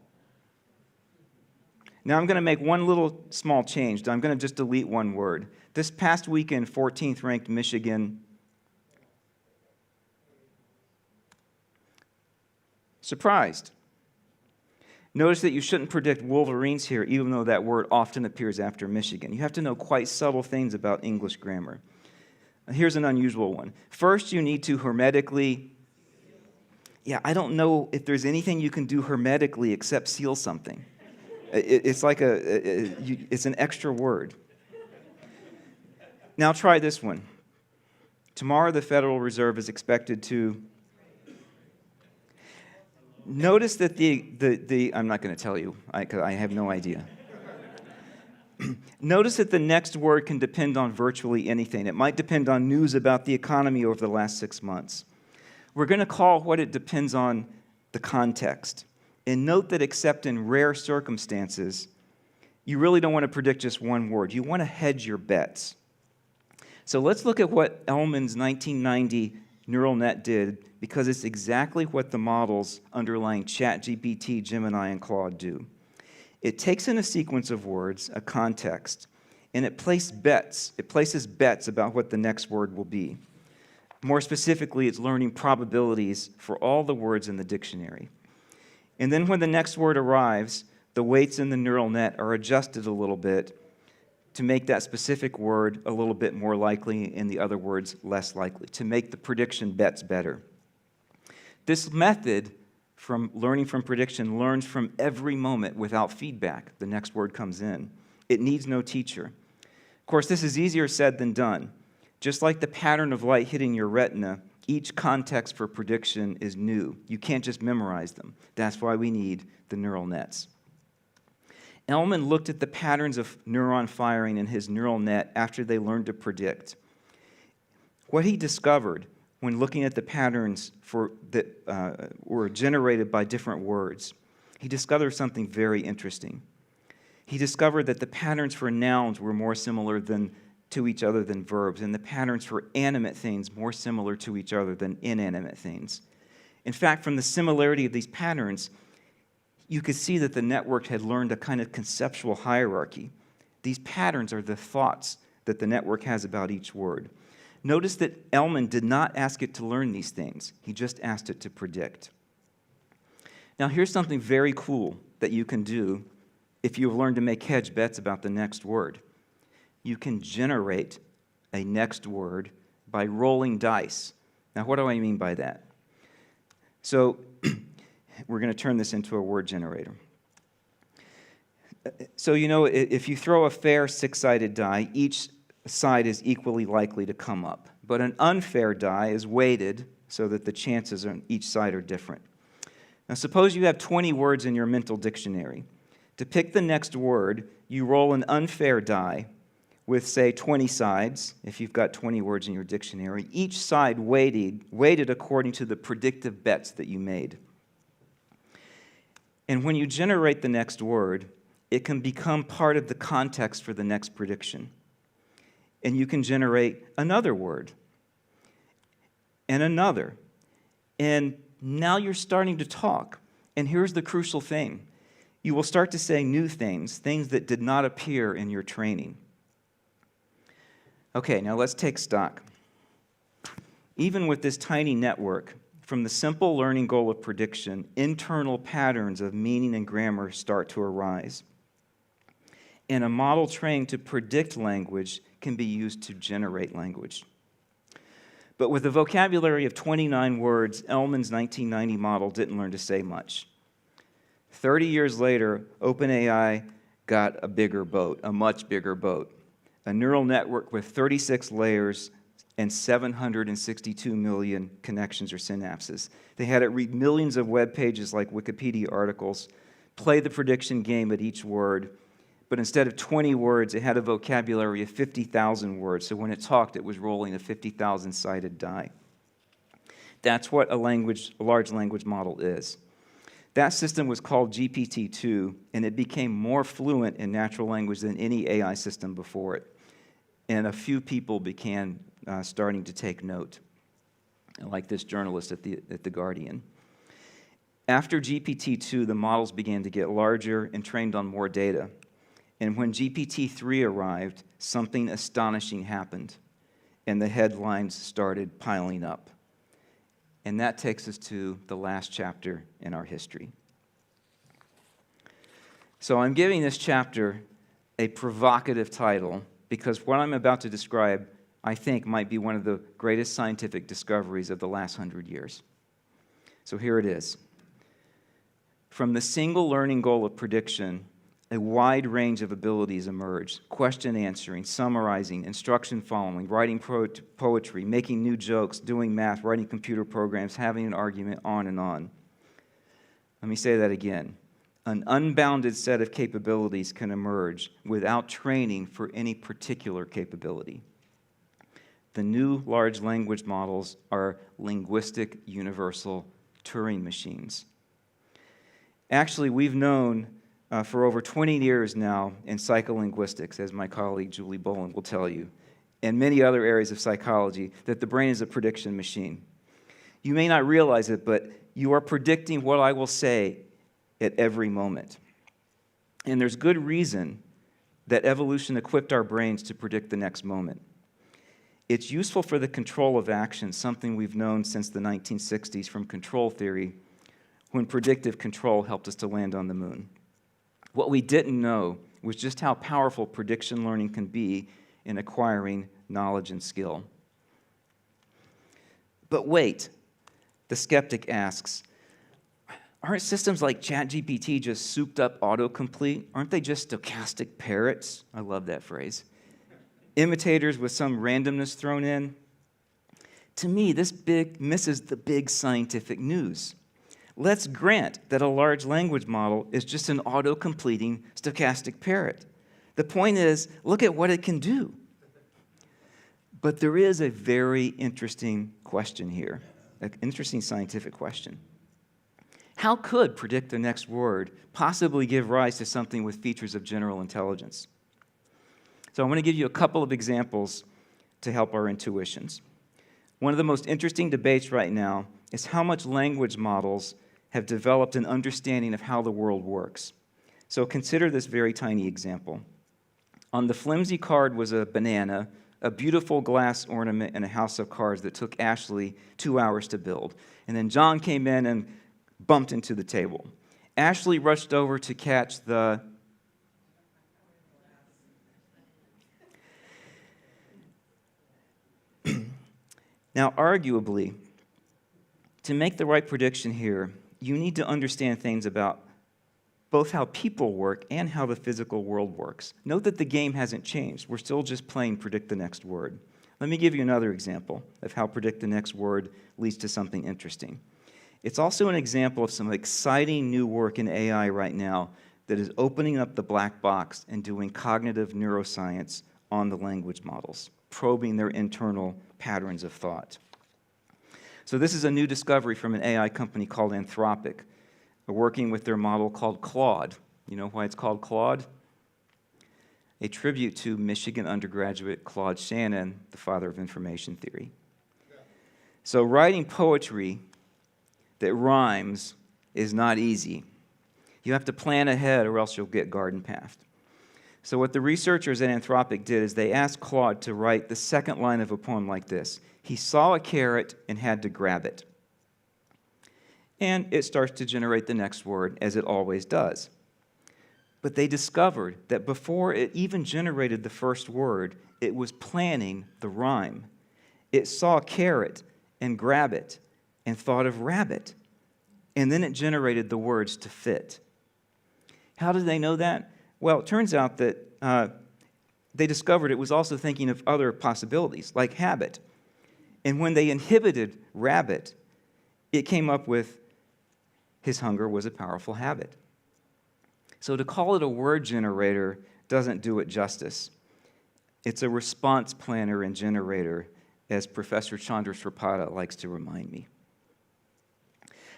Now I'm going to make one little small change. I'm going to just delete one word. This past weekend, 14th ranked Michigan surprised. Notice that you shouldn't predict Wolverines here, even though that word often appears after Michigan. You have to know quite subtle things about English grammar. Here's an unusual one. First, you need to hermetically... I don't know if there's anything you can do hermetically except seal something. It's like it's an extra word. Now try this one. Tomorrow, the Federal Reserve is expected to... Notice that I'm not going to tell you, because I have no idea. Notice that the next word can depend on virtually anything. It might depend on news about the economy over the last 6 months. We're going to call what it depends on the context. And note that except in rare circumstances, you really don't want to predict just one word. You want to hedge your bets. So let's look at what Ellman's 1990 neural net did, because it's exactly what the models underlying ChatGPT, Gemini, and Claude do. It takes in a sequence of words, a context, and it places bets about what the next word will be. More specifically, it's learning probabilities for all the words in the dictionary. And then when the next word arrives, the weights in the neural net are adjusted a little bit to make that specific word a little bit more likely and the other words less likely, to make the prediction bets better. This method from learning from prediction learns from every moment without feedback. The next word comes in. It needs no teacher. Of course, this is easier said than done. Just like the pattern of light hitting your retina, each context for prediction is new. You can't just memorize them. That's why we need the neural nets. Ellman looked at the patterns of neuron firing in his neural net after they learned to predict. What he discovered when looking at the patterns that were generated by different words, he discovered something very interesting. He discovered that the patterns for nouns were more similar to each other than verbs, and the patterns for animate things more similar to each other than inanimate things. In fact, from the similarity of these patterns, you could see that the network had learned a kind of conceptual hierarchy. These patterns are the thoughts that the network has about each word. Notice that Ellman did not ask it to learn these things. He just asked it to predict. Now, here's something very cool that you can do if you've learned to make hedge bets about the next word. You can generate a next word by rolling dice. Now, what do I mean by that? So, we're going to turn this into a word generator. So, if you throw a fair six-sided die, each side is equally likely to come up. But an unfair die is weighted so that the chances on each side are different. Now, suppose you have 20 words in your mental dictionary. To pick the next word, you roll an unfair die with, say, 20 sides, if you've got 20 words in your dictionary, each side weighted according to the predictive bets that you made. And when you generate the next word, it can become part of the context for the next prediction. And you can generate another word, and another. And now you're starting to talk. And here's the crucial thing. You will start to say new things that did not appear in your training. Okay, now let's take stock. Even with this tiny network, from the simple learning goal of prediction, internal patterns of meaning and grammar start to arise. And a model trained to predict language can be used to generate language. But with a vocabulary of 29 words, Ellman's 1990 model didn't learn to say much. 30 years later, OpenAI got a bigger boat, a much bigger boat. A neural network with 36 layers and 762 million connections or synapses. They had it read millions of web pages like Wikipedia articles, play the prediction game at each word, but instead of 20 words, it had a vocabulary of 50,000 words, so when it talked, it was rolling a 50,000-sided die. That's what a large language model is. That system was called GPT-2, and it became more fluent in natural language than any AI system before it. And a few people began starting to take note, like this journalist at the Guardian. After GPT-2, the models began to get larger and trained on more data. And when GPT-3 arrived, something astonishing happened, and the headlines started piling up. And that takes us to the last chapter in our history. So I'm giving this chapter a provocative title because what I'm about to describe, I think, might be one of the greatest scientific discoveries of the last 100 years. So here it is. From the single learning goal of prediction, a wide range of abilities emerged: question answering, summarizing, instruction following, writing poetry, making new jokes, doing math, writing computer programs, having an argument, on and on. Let me say that again. An unbounded set of capabilities can emerge without training for any particular capability. The new large language models are linguistic universal Turing machines. Actually, we've known for over 20 years now in psycholinguistics, as my colleague Julie Boland will tell you, and many other areas of psychology, that the brain is a prediction machine. You may not realize it, but you are predicting what I will say at every moment. And there's good reason that evolution equipped our brains to predict the next moment. It's useful for the control of action, something we've known since the 1960s from control theory, when predictive control helped us to land on the moon. What we didn't know was just how powerful prediction learning can be in acquiring knowledge and skill. But wait, the skeptic asks, aren't systems like ChatGPT just souped up autocomplete? Aren't they just stochastic parrots? I love that phrase. Imitators with some randomness thrown in? To me, this misses the big scientific news. Let's grant that a large language model is just an auto-completing stochastic parrot. The point is, look at what it can do. But there is a very interesting question here, an interesting scientific question. How could predict the next word possibly give rise to something with features of general intelligence? So I'm going to give you a couple of examples to help our intuitions. One of the most interesting debates right now is how much language models have developed an understanding of how the world works. So consider this very tiny example. On the flimsy card was a banana, a beautiful glass ornament, and a house of cards that took Ashley 2 hours to build. And then John came in and bumped into the table. Ashley rushed over to catch the... Now, arguably, to make the right prediction here, you need to understand things about both how people work and how the physical world works. Note that the game hasn't changed. We're still just playing predict the next word. Let me give you another example of how predict the next word leads to something interesting. It's also an example of some exciting new work in AI right now that is opening up the black box and doing cognitive neuroscience on the language models, probing their internal patterns of thought. So this is a new discovery from an AI company called Anthropic, working with their model called Claude. You know why it's called Claude? A tribute to Michigan undergraduate Claude Shannon, the father of information theory. So writing poetry that rhymes is not easy. You have to plan ahead or else you'll get garden pathed. So what the researchers at Anthropic did is they asked Claude to write the second line of a poem like this. He saw a carrot and had to grab it. And it starts to generate the next word, as it always does. But they discovered that before it even generated the first word, it was planning the rhyme. It saw carrot and grab it and thought of rabbit. And then it generated the words to fit. How did they know that? Well, it turns out that they discovered it was also thinking of other possibilities, like habit. And when they inhibited rabbit, it came up with his hunger was a powerful habit. So to call it a word generator doesn't do it justice. It's a response planner and generator, as Professor Chandra Sripada likes to remind me.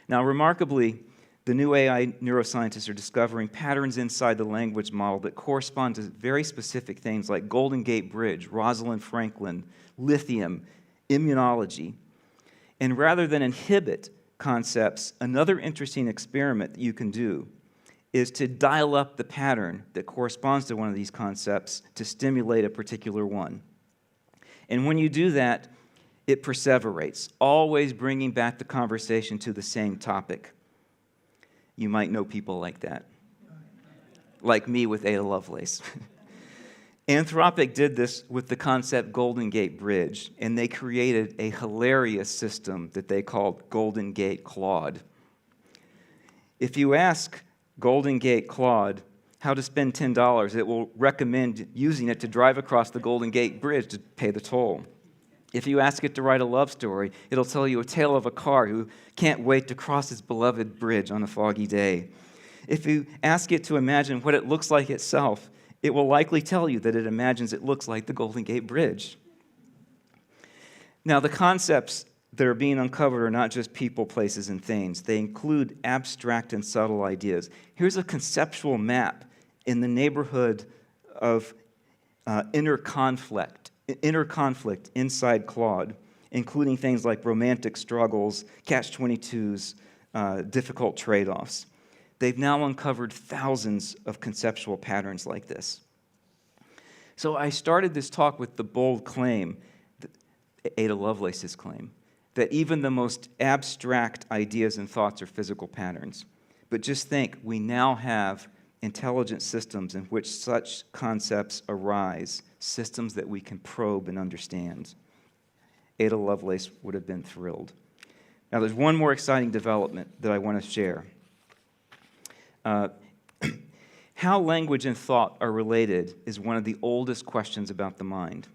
Now, remarkably, the new AI neuroscientists are discovering patterns inside the language model that correspond to very specific things like Golden Gate Bridge, Rosalind Franklin, lithium, immunology. And rather than inhibit concepts, another interesting experiment that you can do is to dial up the pattern that corresponds to one of these concepts to stimulate a particular one. And when you do that, it perseverates, always bringing back the conversation to the same topic. You might know people like that, like me with Ada Lovelace. Anthropic did this with the concept Golden Gate Bridge, and they created a hilarious system that they called Golden Gate Claude. If you ask Golden Gate Claude how to spend $10, it will recommend using it to drive across the Golden Gate Bridge to pay the toll. If you ask it to write a love story, it'll tell you a tale of a car who can't wait to cross his beloved bridge on a foggy day. If you ask it to imagine what it looks like itself, it will likely tell you that it imagines it looks like the Golden Gate Bridge. Now, the concepts that are being uncovered are not just people, places, and things. They include abstract and subtle ideas. Here's a conceptual map in the neighborhood of inner conflict inside Claude, including things like romantic struggles, catch-22s, difficult trade-offs. They've now uncovered thousands of conceptual patterns like this. So I started this talk with the bold claim, Ada Lovelace's claim, that even the most abstract ideas and thoughts are physical patterns. But just think, we now have intelligent systems in which such concepts arise, systems that we can probe and understand. Ada Lovelace would have been thrilled. Now, there's one more exciting development that I want to share. How language and thought are related is one of the oldest questions about the mind.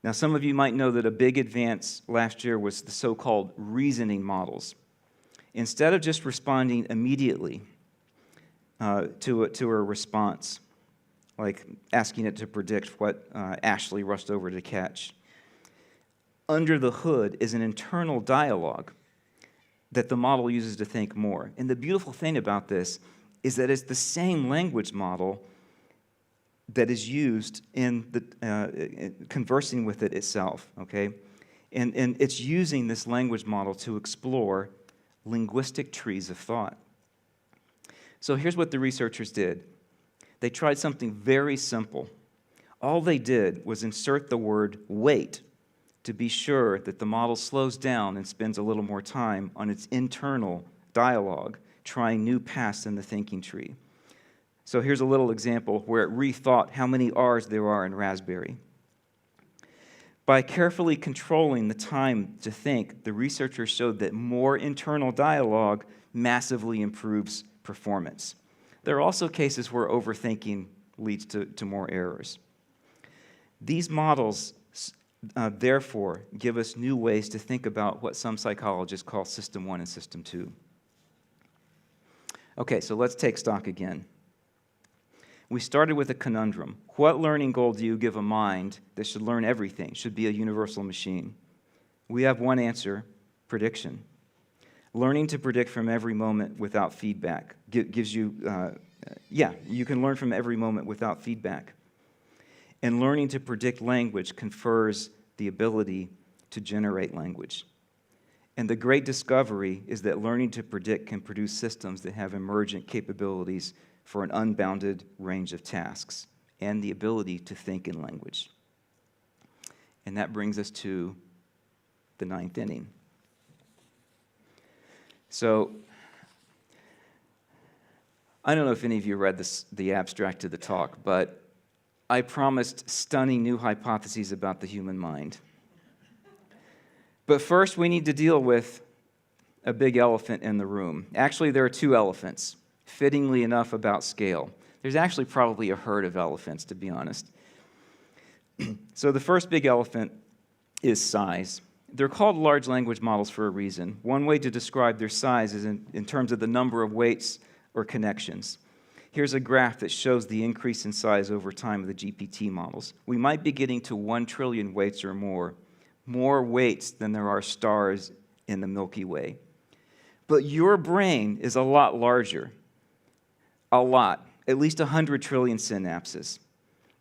Now, some of you might know that a big advance last year was the so-called reasoning models. Instead of just responding immediately to a response, like asking it to predict what Ashley rushed over to catch, under the hood is an internal dialogue that the model uses to think more. And the beautiful thing about this is that it's the same language model that is used in the conversing with it itself, okay? And it's using this language model to explore linguistic trees of thought. So here's what the researchers did. They tried something very simple. All they did was insert the word wait to be sure that the model slows down and spends a little more time on its internal dialogue, trying new paths in the thinking tree. So here's a little example where it rethought how many R's there are in raspberry. By carefully controlling the time to think, the researchers showed that more internal dialogue massively improves performance. There are also cases where overthinking leads to more errors. These models, therefore, give us new ways to think about what some psychologists call System 1 and System 2. Okay, so let's take stock again. We started with a conundrum. What learning goal do you give a mind that should learn everything, should be a universal machine? We have one answer: prediction. Learning to predict from every moment without feedback gives you, you can learn from every moment without feedback. And learning to predict language confers the ability to generate language. And the great discovery is that learning to predict can produce systems that have emergent capabilities for an unbounded range of tasks and the ability to think in language. And that brings us to the ninth inning. So, I don't know if any of you read the abstract to the talk, but I promised stunning new hypotheses about the human mind. But first, we need to deal with a big elephant in the room. Actually, there are two elephants, fittingly enough about scale. There's actually probably a herd of elephants, to be honest. So the first big elephant is size. They're called large language models for a reason. One way to describe their size is in terms of the number of weights or connections. Here's a graph that shows the increase in size over time of the GPT models. We might be getting to 1 trillion weights or more weights than there are stars in the Milky Way. But your brain is a lot larger, at least 100 trillion synapses.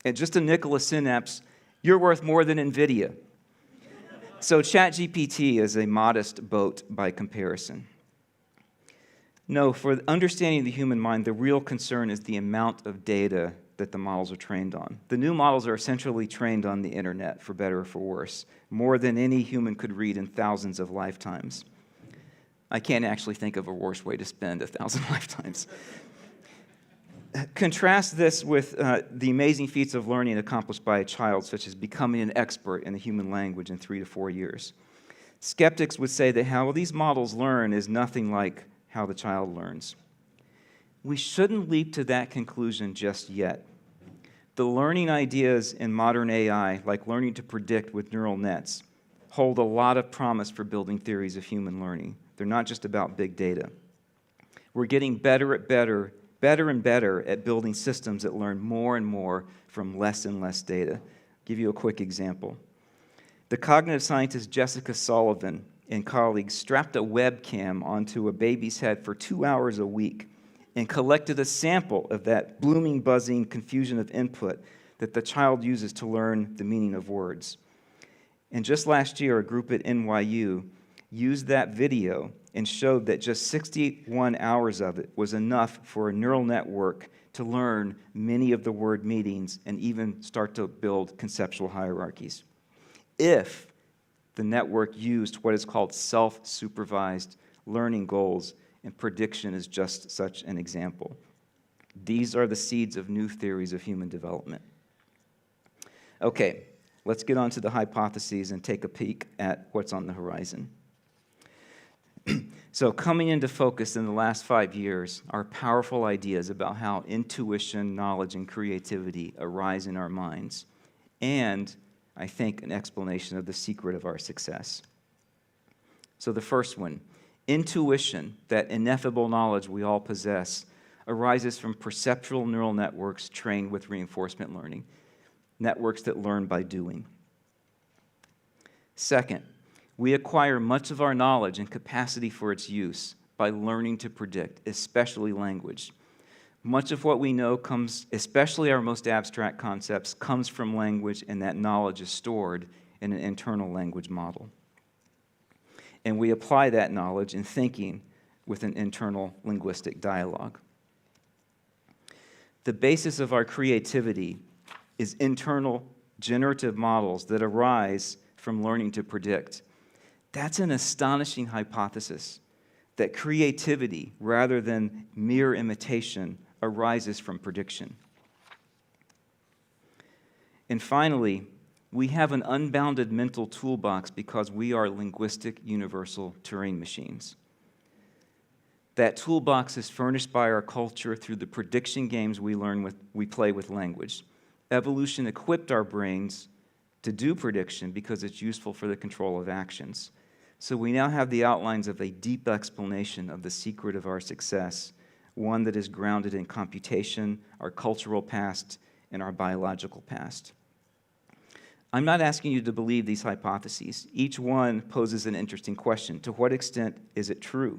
At just a nickel a synapse, you're worth more than NVIDIA. So ChatGPT is a modest boat by comparison. No, for understanding the human mind, the real concern is the amount of data that the models are trained on. The new models are essentially trained on the internet, for better or for worse, more than any human could read in thousands of lifetimes. I can't actually think of a worse way to spend 1,000 lifetimes. Contrast this with the amazing feats of learning accomplished by a child, such as becoming an expert in the human language in 3 to 4 years. Skeptics would say that how these models learn is nothing like how the child learns. We shouldn't leap to that conclusion just yet. The learning ideas in modern AI, like learning to predict with neural nets, hold a lot of promise for building theories of human learning. They're not just about big data. We're getting better and better at building systems that learn more and more from less and less data. I'll give you a quick example. The cognitive scientist Jessica Sullivan and colleagues strapped a webcam onto a baby's head for 2 hours a week and collected a sample of that blooming, buzzing confusion of input that the child uses to learn the meaning of words. And just last year, a group at NYU used that video and showed that just 61 hours of it was enough for a neural network to learn many of the word meanings and even start to build conceptual hierarchies. If the network used what is called self-supervised learning goals, and prediction is just such an example. These are the seeds of new theories of human development. Okay, let's get on to the hypotheses and take a peek at what's on the horizon. So coming into focus in the last 5 years are powerful ideas about how intuition, knowledge, and creativity arise in our minds, and I think an explanation of the secret of our success. So the first one, intuition, that ineffable knowledge we all possess, arises from perceptual neural networks trained with reinforcement learning, networks that learn by doing. Second, we acquire much of our knowledge and capacity for its use by learning to predict, especially language. Much of what we know comes, especially our most abstract concepts, comes from language, and that knowledge is stored in an internal language model. And we apply that knowledge in thinking with an internal linguistic dialogue. The basis of our creativity is internal generative models that arise from learning to predict. That's an astonishing hypothesis, that creativity, rather than mere imitation, arises from prediction. And finally, we have an unbounded mental toolbox because we are linguistic universal Turing machines. That toolbox is furnished by our culture through the prediction games we play with language. Evolution equipped our brains to do prediction because it's useful for the control of actions. So we now have the outlines of a deep explanation of the secret of our success, one that is grounded in computation, our cultural past, and our biological past. I'm not asking you to believe these hypotheses. Each one poses an interesting question. To what extent is it true?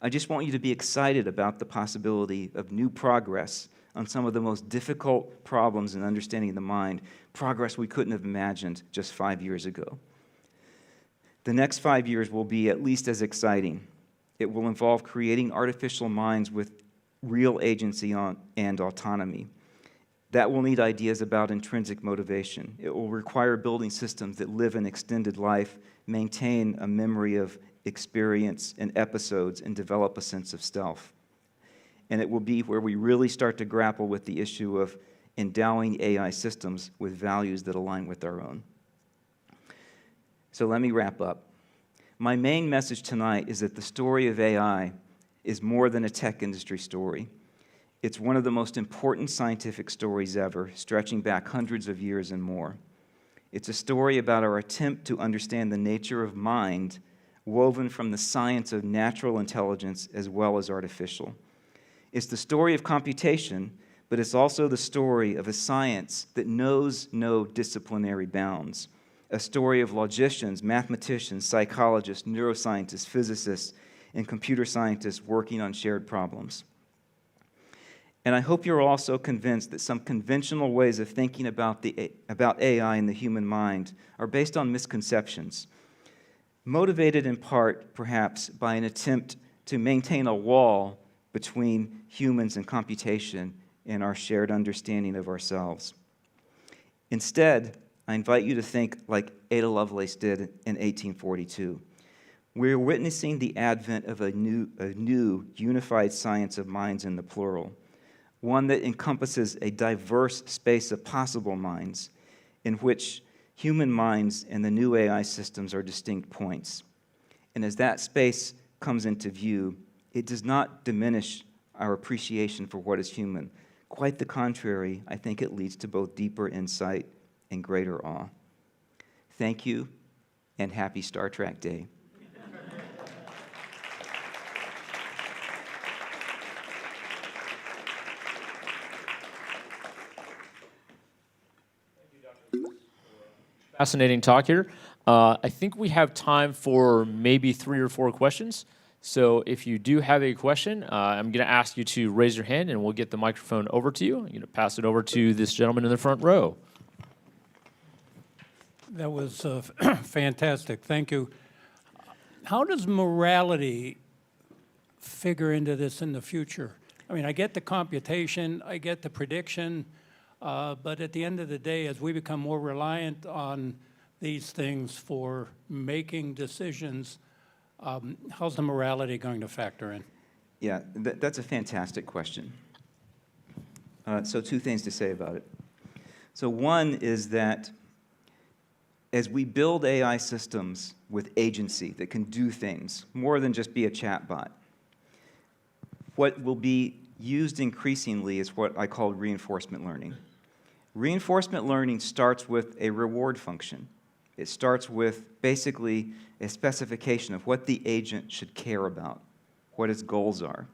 I just want you to be excited about the possibility of new progress on some of the most difficult problems in understanding the mind, progress we couldn't have imagined just 5 years ago. The next 5 years will be at least as exciting. It will involve creating artificial minds with real agency and autonomy. That will need ideas about intrinsic motivation. It will require building systems that live an extended life, maintain a memory of experience and episodes, and develop a sense of self. And it will be where we really start to grapple with the issue of endowing AI systems with values that align with our own. So let me wrap up. My main message tonight is that the story of AI is more than a tech industry story. It's one of the most important scientific stories ever, stretching back hundreds of years and more. It's a story about our attempt to understand the nature of mind, woven from the science of natural intelligence as well as artificial. It's the story of computation, but it's also the story of a science that knows no disciplinary bounds, a story of logicians, mathematicians, psychologists, neuroscientists, physicists, and computer scientists working on shared problems. And I hope you're also convinced that some conventional ways of thinking about AI and the human mind are based on misconceptions, motivated in part, perhaps, by an attempt to maintain a wall between humans and computation and our shared understanding of ourselves. Instead, I invite you to think like Ada Lovelace did in 1842. We're witnessing the advent of a new unified science of minds in the plural, one that encompasses a diverse space of possible minds in which human minds and the new AI systems are distinct points. And as that space comes into view, it does not diminish our appreciation for what is human. Quite the contrary, I think it leads to both deeper insight and greater awe. Thank you, and happy Star Trek Day. Fascinating talk here. I think we have time for maybe 3 or 4 questions. So if you do have a question, I'm going to ask you to raise your hand and we'll get the microphone over to you. I'm going to pass it over to this gentleman in the front row. That was fantastic. Thank you. How does morality figure into this in the future? I mean, I get the computation, I get the prediction, but at the end of the day, as we become more reliant on these things for making decisions, how's the morality going to factor in? Yeah, that's a fantastic question. So 2 things to say about it. So one is that as we build AI systems with agency that can do things, more than just be a chatbot, what will be used increasingly is what I call reinforcement learning. Reinforcement learning starts with a reward function. It starts with basically a specification of what the agent should care about, what its goals are.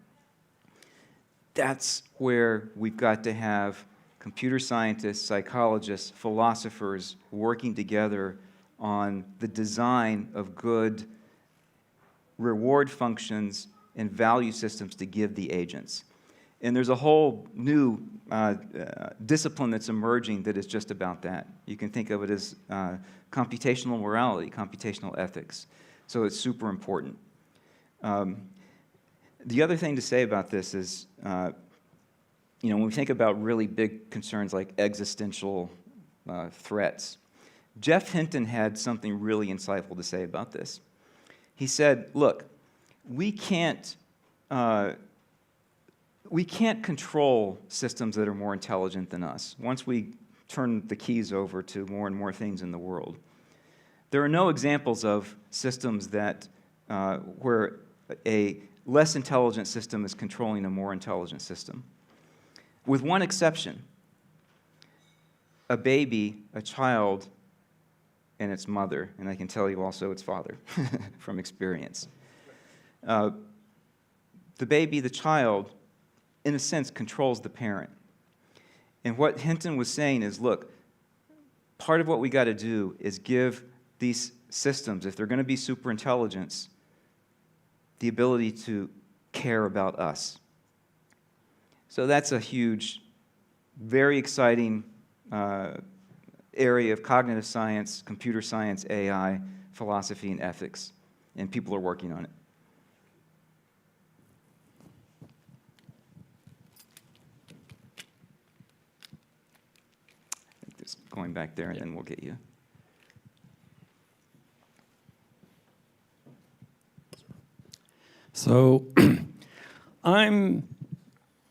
That's where we've got to have computer scientists, psychologists, philosophers working together on the design of good reward functions and value systems to give the agents. And there's a whole new discipline that's emerging that is just about that. You can think of it as computational morality, computational ethics. So it's super important. The other thing to say about this is, when we think about really big concerns like existential threats, Jeff Hinton had something really insightful to say about this. He said, look, we can't control systems that are more intelligent than us once we turn the keys over to more and more things in the world. There are no examples of systems that where a less intelligent system is controlling a more intelligent system. With one exception, a baby, a child, and its mother, and I can tell you also its father from experience. The baby, the child, in a sense, controls the parent. And what Hinton was saying is, look, part of what we got to do is give these systems, if they're going to be super intelligence, the ability to care about us. So that's a huge, very exciting area of cognitive science, computer science, AI, philosophy, and ethics, and people are working on it. I think this going back there, and then we'll get you. So I'm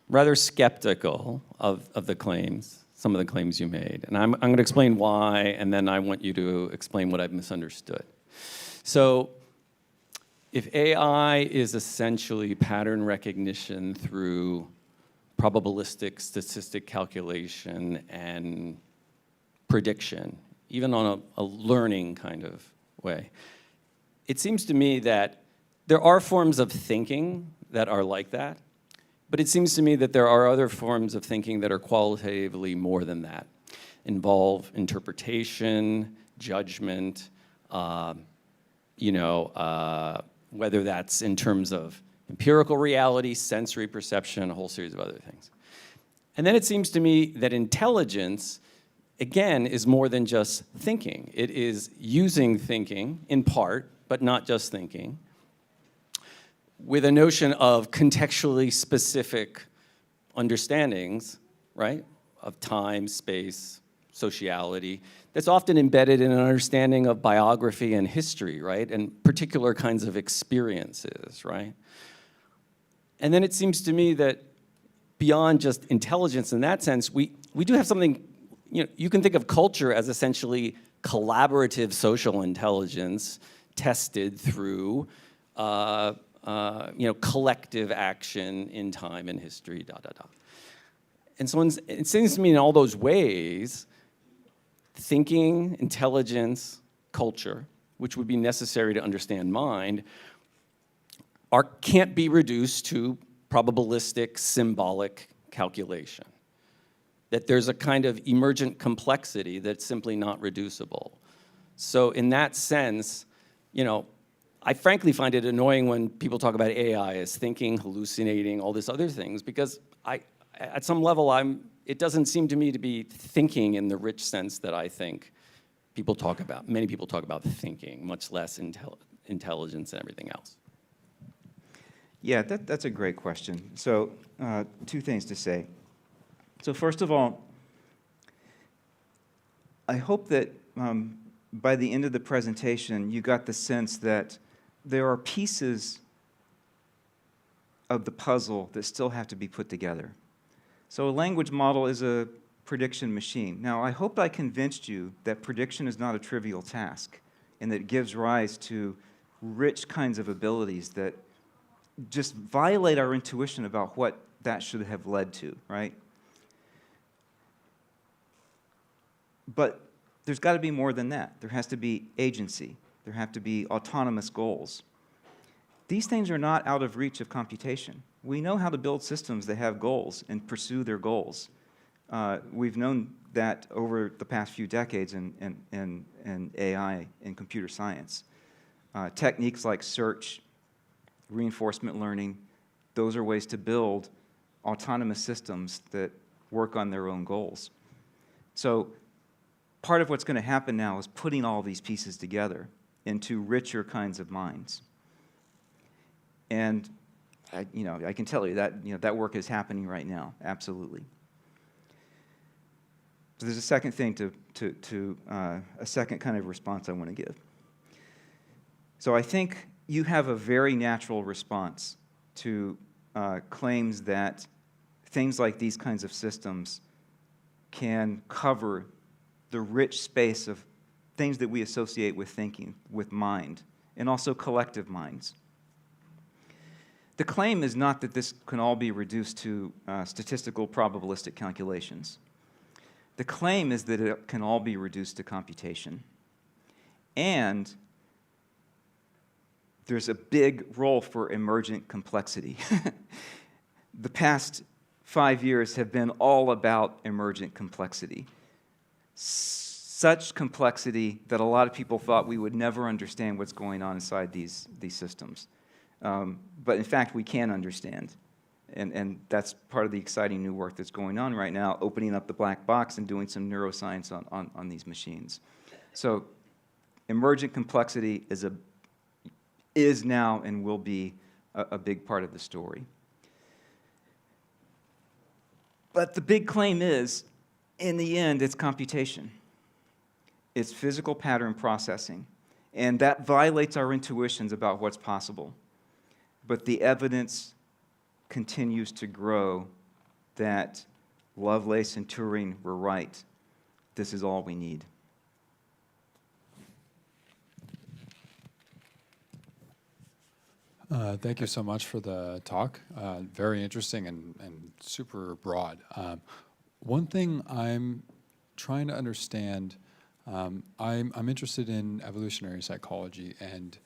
rather skeptical of the claims, some of the claims you made. And I'm going to explain why, and then I want you to explain what I've misunderstood. So if AI is essentially pattern recognition through probabilistic statistic calculation and prediction, even on a learning kind of way, it seems to me that there are forms of thinking that are like that, but it seems to me that there are other forms of thinking that are qualitatively more than that, involve interpretation, judgment, whether that's in terms of empirical reality, sensory perception, a whole series of other things. And then it seems to me that intelligence, again, is more than just thinking. It is using thinking, in part, but not just thinking, with a notion of contextually specific understandings, right, of time, space, sociality, that's often embedded in an understanding of biography and history, right, and particular kinds of experiences, right? And then it seems to me that beyond just intelligence in that sense, we do have something, you can think of culture as essentially collaborative social intelligence tested through collective action in time and history, And so it seems to me in all those ways, thinking, intelligence, culture, which would be necessary to understand mind, can't be reduced to probabilistic, symbolic calculation. That there's a kind of emergent complexity that's simply not reducible. So in that sense, I frankly find it annoying when people talk about AI as thinking, hallucinating, all these other things, because at some level, it doesn't seem to me to be thinking in the rich sense that I think people talk about. Many people talk about thinking, much less intelligence and everything else. Yeah, that's a great question. So two things to say. So first of all, I hope that by the end of the presentation, you got the sense that there are pieces of the puzzle that still have to be put together. So a language model is a prediction machine. Now, I hope I convinced you that prediction is not a trivial task and that it gives rise to rich kinds of abilities that just violate our intuition about what that should have led to, right? But there's got to be more than that. There has to be agency. There have to be autonomous goals. These things are not out of reach of computation. We know how to build systems that have goals and pursue their goals. We've known that over the past few decades in AI and computer science. Techniques like search, reinforcement learning, those are ways to build autonomous systems that work on their own goals. So part of what's going to happen now is putting all these pieces together into richer kinds of minds. And I can tell you that that work is happening right now, absolutely. So there's a second thing a second kind of response I want to give. So I think you have a very natural response to claims that things like these kinds of systems can cover the rich space of things that we associate with thinking, with mind, and also collective minds. The claim is not that this can all be reduced to statistical probabilistic calculations. The claim is that it can all be reduced to computation. And there's a big role for emergent complexity. The past 5 years have been all about emergent complexity. Such complexity that a lot of people thought we would never understand what's going on inside these systems. But in fact, we can understand. And that's part of the exciting new work that's going on right now, opening up the black box and doing some neuroscience on these machines. So emergent complexity is now and will be a big part of the story. But the big claim is, in the end, it's computation. It's physical pattern processing. And that violates our intuitions about what's possible. But the evidence continues to grow that Lovelace and Turing were right. This is all we need. Thank you so much for the talk. Very interesting and super broad. One thing I'm trying to understand, I'm interested in evolutionary psychology, and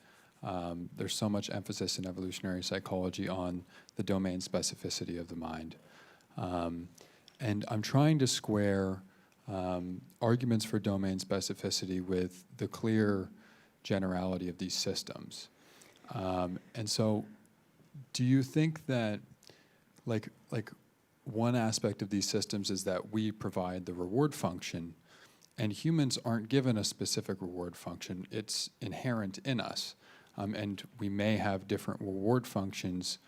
there's so much emphasis in evolutionary psychology on the domain specificity of the mind. And I'm trying to square arguments for domain specificity with the clear generality of these systems. And so, do you think that, like one aspect of these systems is that we provide the reward function, and humans aren't given a specific reward function, it's inherent in us. And we may have different reward functions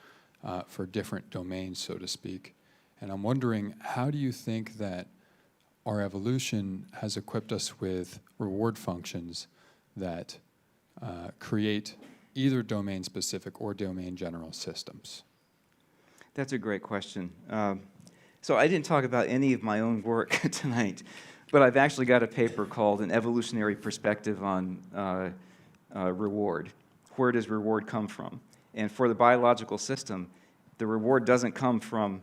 for different domains, so to speak. And I'm wondering, how do you think that our evolution has equipped us with reward functions that create either domain-specific or domain-general systems? That's a great question. So I didn't talk about any of my own work tonight, but I've actually got a paper called An Evolutionary Perspective on Reward. Where does reward come from? And for the biological system, the reward doesn't come from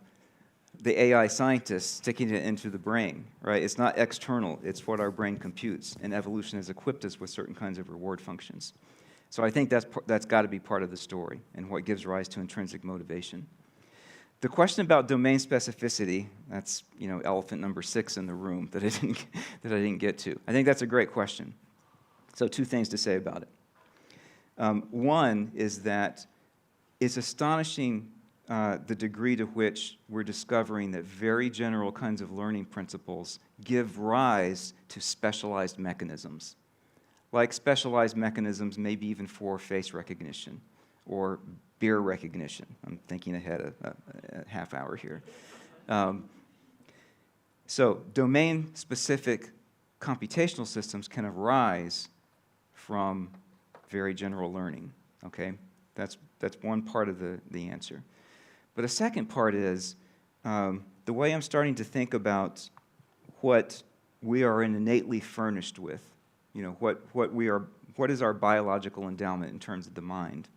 the AI scientists sticking it into the brain, right? It's not external. It's what our brain computes, and evolution has equipped us with certain kinds of reward functions. So I think that's got to be part of the story and what gives rise to intrinsic motivation. The question about domain specificity, that's elephant number 6 in the room that I didn't get to. I think that's a great question. So 2 things to say about it. One is that it's astonishing the degree to which we're discovering that very general kinds of learning principles give rise to specialized mechanisms, like specialized mechanisms maybe even for face recognition or beer recognition. I'm thinking ahead a half hour here. So domain-specific computational systems can arise from very general learning, okay? That's one part of the answer. But a second part is the way I'm starting to think about what we are innately furnished with, what is our biological endowment in terms of the mind.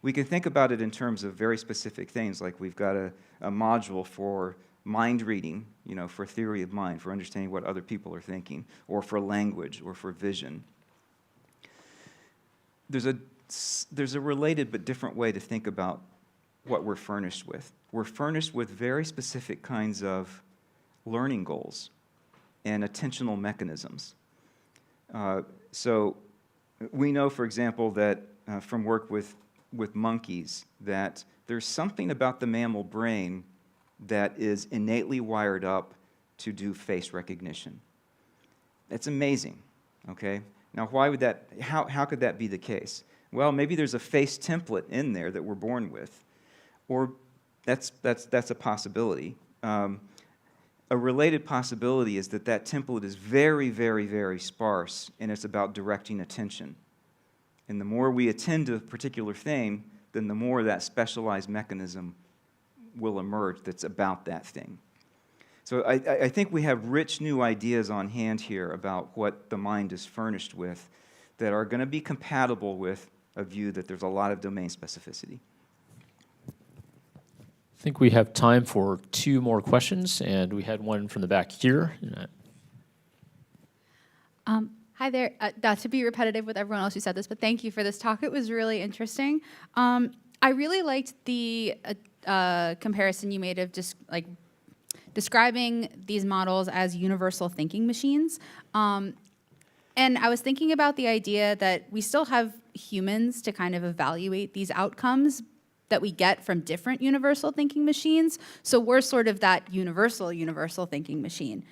We can think about it in terms of very specific things, like we've got a module for mind reading, for theory of mind, for understanding what other people are thinking, or for language, or for vision. There's a related but different way to think about what we're furnished with. We're furnished with very specific kinds of learning goals. and attentional mechanisms. So we know, for example, that from work with monkeys, that there's something about the mammal brain that is innately wired up to do face recognition. That's amazing, okay? Now, why would that, how could that be the case? Well, maybe there's a face template in there that we're born with, or that's a possibility. A related possibility is that template is very, very, very sparse, and it's about directing attention. And the more we attend to a particular thing, then the more that specialized mechanism will emerge that's about that thing. So I think we have rich new ideas on hand here about what the mind is furnished with that are going to be compatible with a view that there's a lot of domain specificity. I think we have time for 2 more questions, and we had one from the back here. Hi there. Not to be repetitive with everyone else who said this, but thank you for this talk. It was really interesting. I really liked the comparison you made of just like describing these models as universal thinking machines. And I was thinking about the idea that we still have humans to kind of evaluate these outcomes that we get from different universal thinking machines. So we're sort of that universal thinking machine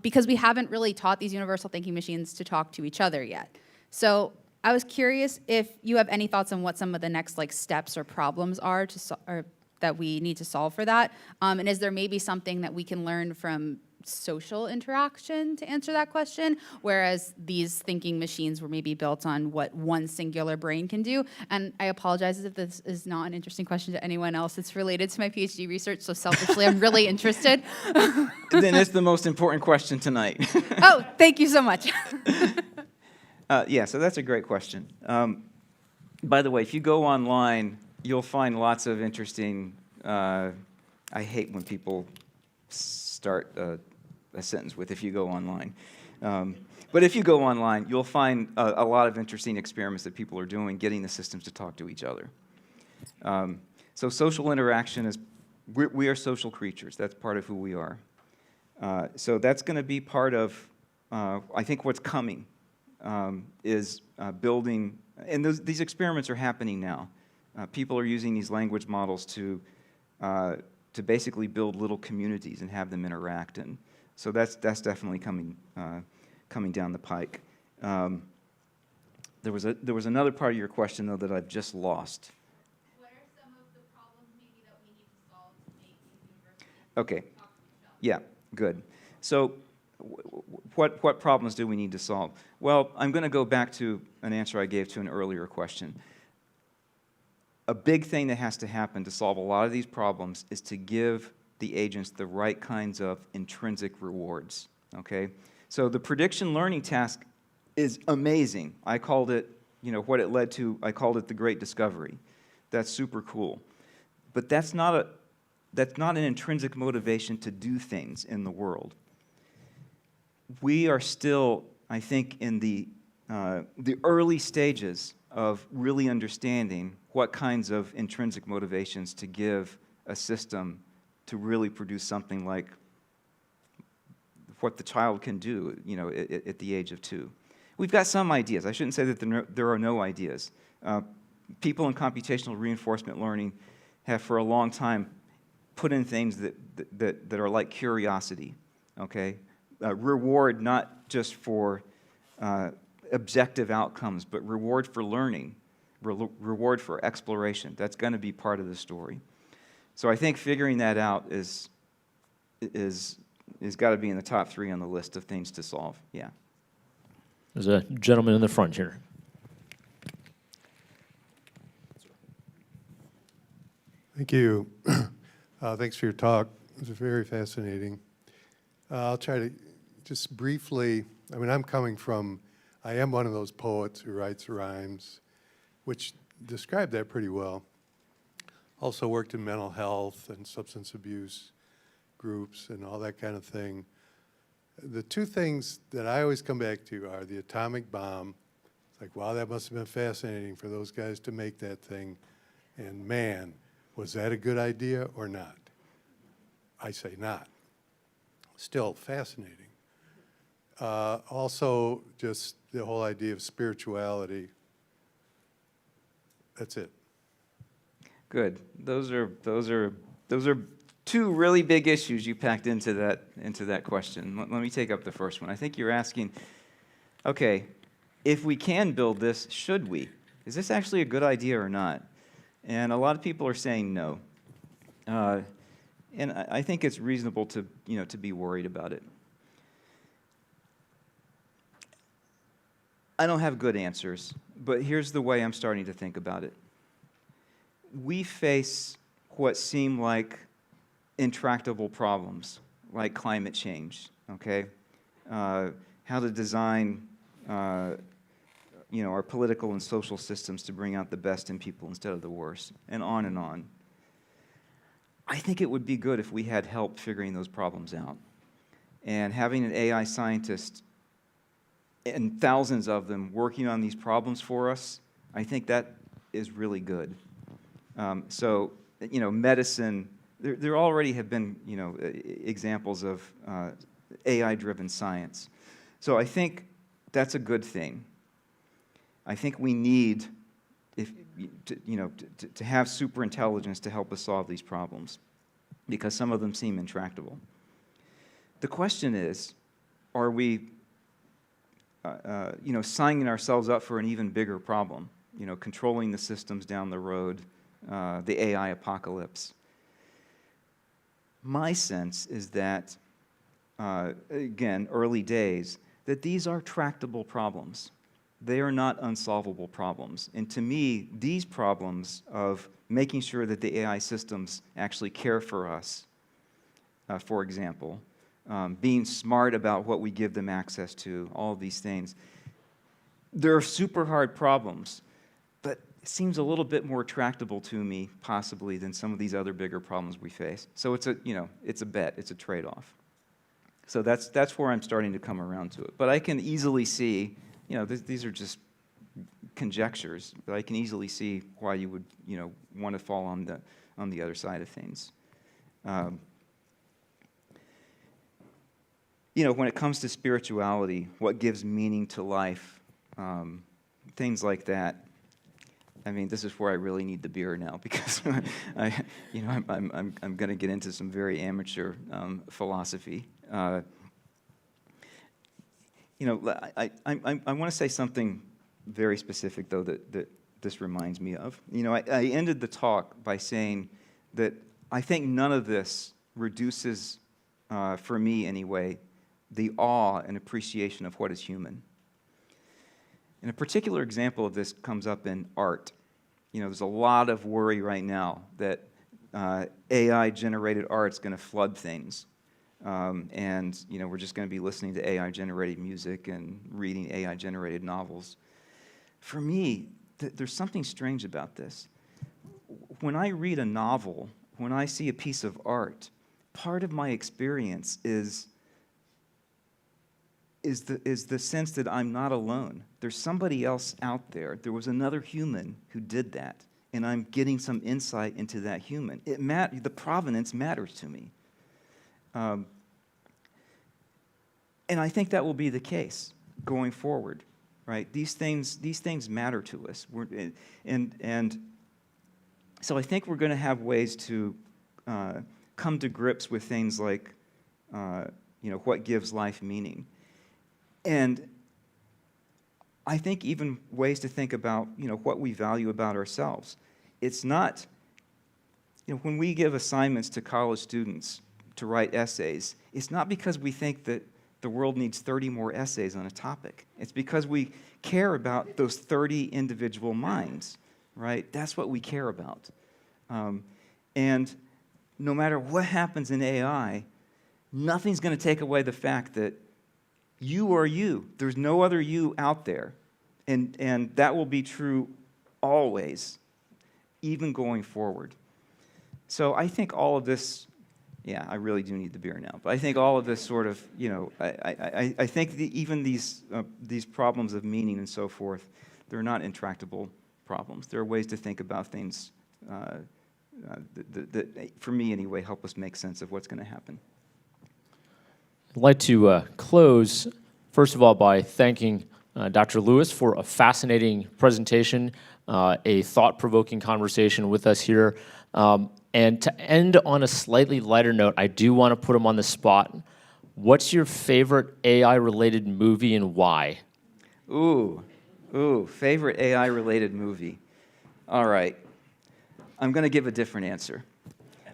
because we haven't really taught these universal thinking machines to talk to each other yet. So I was curious if you have any thoughts on what some of the next like steps or problems are or that we need to solve for that. And is there maybe something that we can learn from social interaction to answer that question, whereas these thinking machines were maybe built on what one singular brain can do? And I apologize if this is not an interesting question to anyone else. It's related to my PhD research, so selfishly, I'm really interested. Then it's the most important question tonight. Oh, thank you so much. Yeah, so that's a great question. By the way, if you go online, you'll find lots of interesting, I hate when people start a sentence with "if you go online." But if you go online, you'll find a lot of interesting experiments that people are doing, getting the systems to talk to each other. So social interaction is, we are social creatures. That's part of who we are. So that's going to be part of, I think what's coming is building, and these experiments are happening now. People are using these language models to basically build little communities and have them interact, and so that's definitely coming down the pike. There was another part of your question though that I've just lost. What are some of the problems maybe that we need to solve to make these universities Okay. Yeah, good. So what problems do we need to solve? Well, I'm going to go back to an answer I gave to an earlier question. A big thing that has to happen to solve a lot of these problems is to give the agents the right kinds of intrinsic rewards, okay? So the prediction learning task is amazing. I called it, what it led to, I called it the great discovery. That's super cool. But that's not an intrinsic motivation to do things in the world. We are still, I think, in the early stages of really understanding what kinds of intrinsic motivations to give a system to really produce something like what the child can do, at the age of 2. We've got some ideas. I shouldn't say that there are no ideas. People in computational reinforcement learning have for a long time put in things that are like curiosity, okay? Reward not just for objective outcomes, but reward for learning, reward for exploration. That's going to be part of the story. So I think figuring that out is got to be in the top 3 on the list of things to solve. Yeah. There's a gentleman in the front here. Thank you. Thanks for your talk. It was very fascinating. I'll try to just briefly, I am one of those poets who writes rhymes, which describe that pretty well. Also worked in mental health and substance abuse groups and all that kind of thing. The 2 things that I always come back to are the atomic bomb. It's like, wow, that must have been fascinating for those guys to make that thing. And man, was that a good idea or not? I say not. Still fascinating. Also, just the whole idea of spirituality. That's it. Good. Those are two really big issues you packed into that question. Let me take up the first one. I think you're asking, okay, if we can build this, should we? Is this actually a good idea or not? And a lot of people are saying no. And I think it's reasonable to be worried about it. I don't have good answers, but here's the way I'm starting to think about it. We face what seem like intractable problems, like climate change, okay? How to design, our political and social systems to bring out the best in people instead of the worst, and on and on. I think it would be good if we had help figuring those problems out. And having an AI scientist and thousands of them working on these problems for us, I think that is really good. So, medicine, there already have been, examples of AI-driven science. So I think that's a good thing. I think we need, to have superintelligence to help us solve these problems, because some of them seem intractable. The question is, are we, signing ourselves up for an even bigger problem? Controlling the systems down the road, the AI apocalypse. My sense is that, again, early days, that these are tractable problems. They are not unsolvable problems. And to me, these problems of making sure that the AI systems actually care for us, for example, being smart about what we give them access to, all of these things, they're super hard problems, but it seems a little bit more tractable to me, possibly, than some of these other bigger problems we face. So it's a bet, it's a trade-off. So that's where I'm starting to come around to it. But I can easily see, these are just conjectures, but I can easily see why you would, want to fall on the other side of things. When it comes to spirituality, what gives meaning to life, things like that. I mean, this is where I really need the beer now, because I'm going to get into some very amateur philosophy. I want to say something very specific, though, that this reminds me of. I ended the talk by saying that I think none of this reduces, for me anyway, the awe and appreciation of what is human. And a particular example of this comes up in art. There's a lot of worry right now that AI-generated art's going to flood things. And we're just going to be listening to AI-generated music and reading AI-generated novels. For me, there's something strange about this. When I read a novel, when I see a piece of art, part of my experience is the sense that I'm not alone. There's somebody else out there. There was another human who did that, and I'm getting some insight into that human. The provenance matters to me. And I think that will be the case going forward, right? These things matter to us. And so I think we're going to have ways to come to grips with things like, what gives life meaning. And I think even ways to think about, what we value about ourselves. It's not, when we give assignments to college students to write essays, it's not because we think that the world needs 30 more essays on a topic. It's because we care about those 30 individual minds, right? That's what we care about. And no matter what happens in AI, nothing's going to take away the fact that you are you. There's no other you out there. And that will be true always, even going forward. So I think all of this, yeah, I really do need the beer now, but I think all of this sort of, I think even these problems of meaning and so forth, they're not intractable problems. There are ways to think about things that, for me anyway, help us make sense of what's going to happen. I'd like to close first of all, by thanking Dr. Lewis for a fascinating presentation, a thought-provoking conversation with us here. And to end on a slightly lighter note, I do want to put him on the spot. What's your favorite AI-related movie and why? Ooh, favorite AI-related movie. All right, I'm going to give a different answer.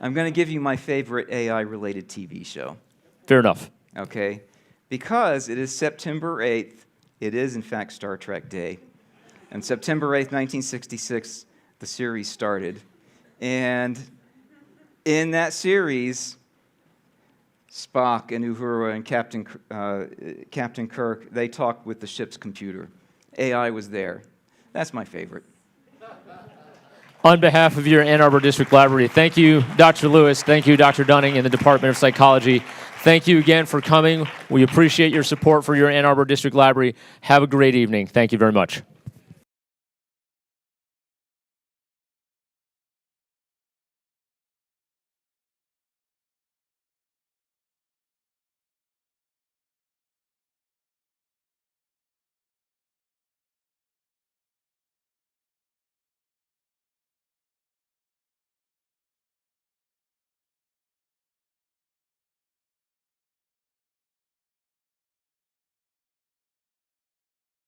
I'm going to give you my favorite AI-related TV show. Fair enough. Okay? Because it is September 8th. It is, in fact, Star Trek Day. And September 8th, 1966, the series started. And in that series, Spock and Uhura and Captain Kirk, they talked with the ship's computer. AI was there. That's my favorite. On behalf of your Ann Arbor District Library, thank you, Dr. Lewis. Thank you, Dr. Dunning, and the Department of Psychology. Thank you again for coming. We appreciate your support for your Ann Arbor District Library. Have a great evening. Thank you very much.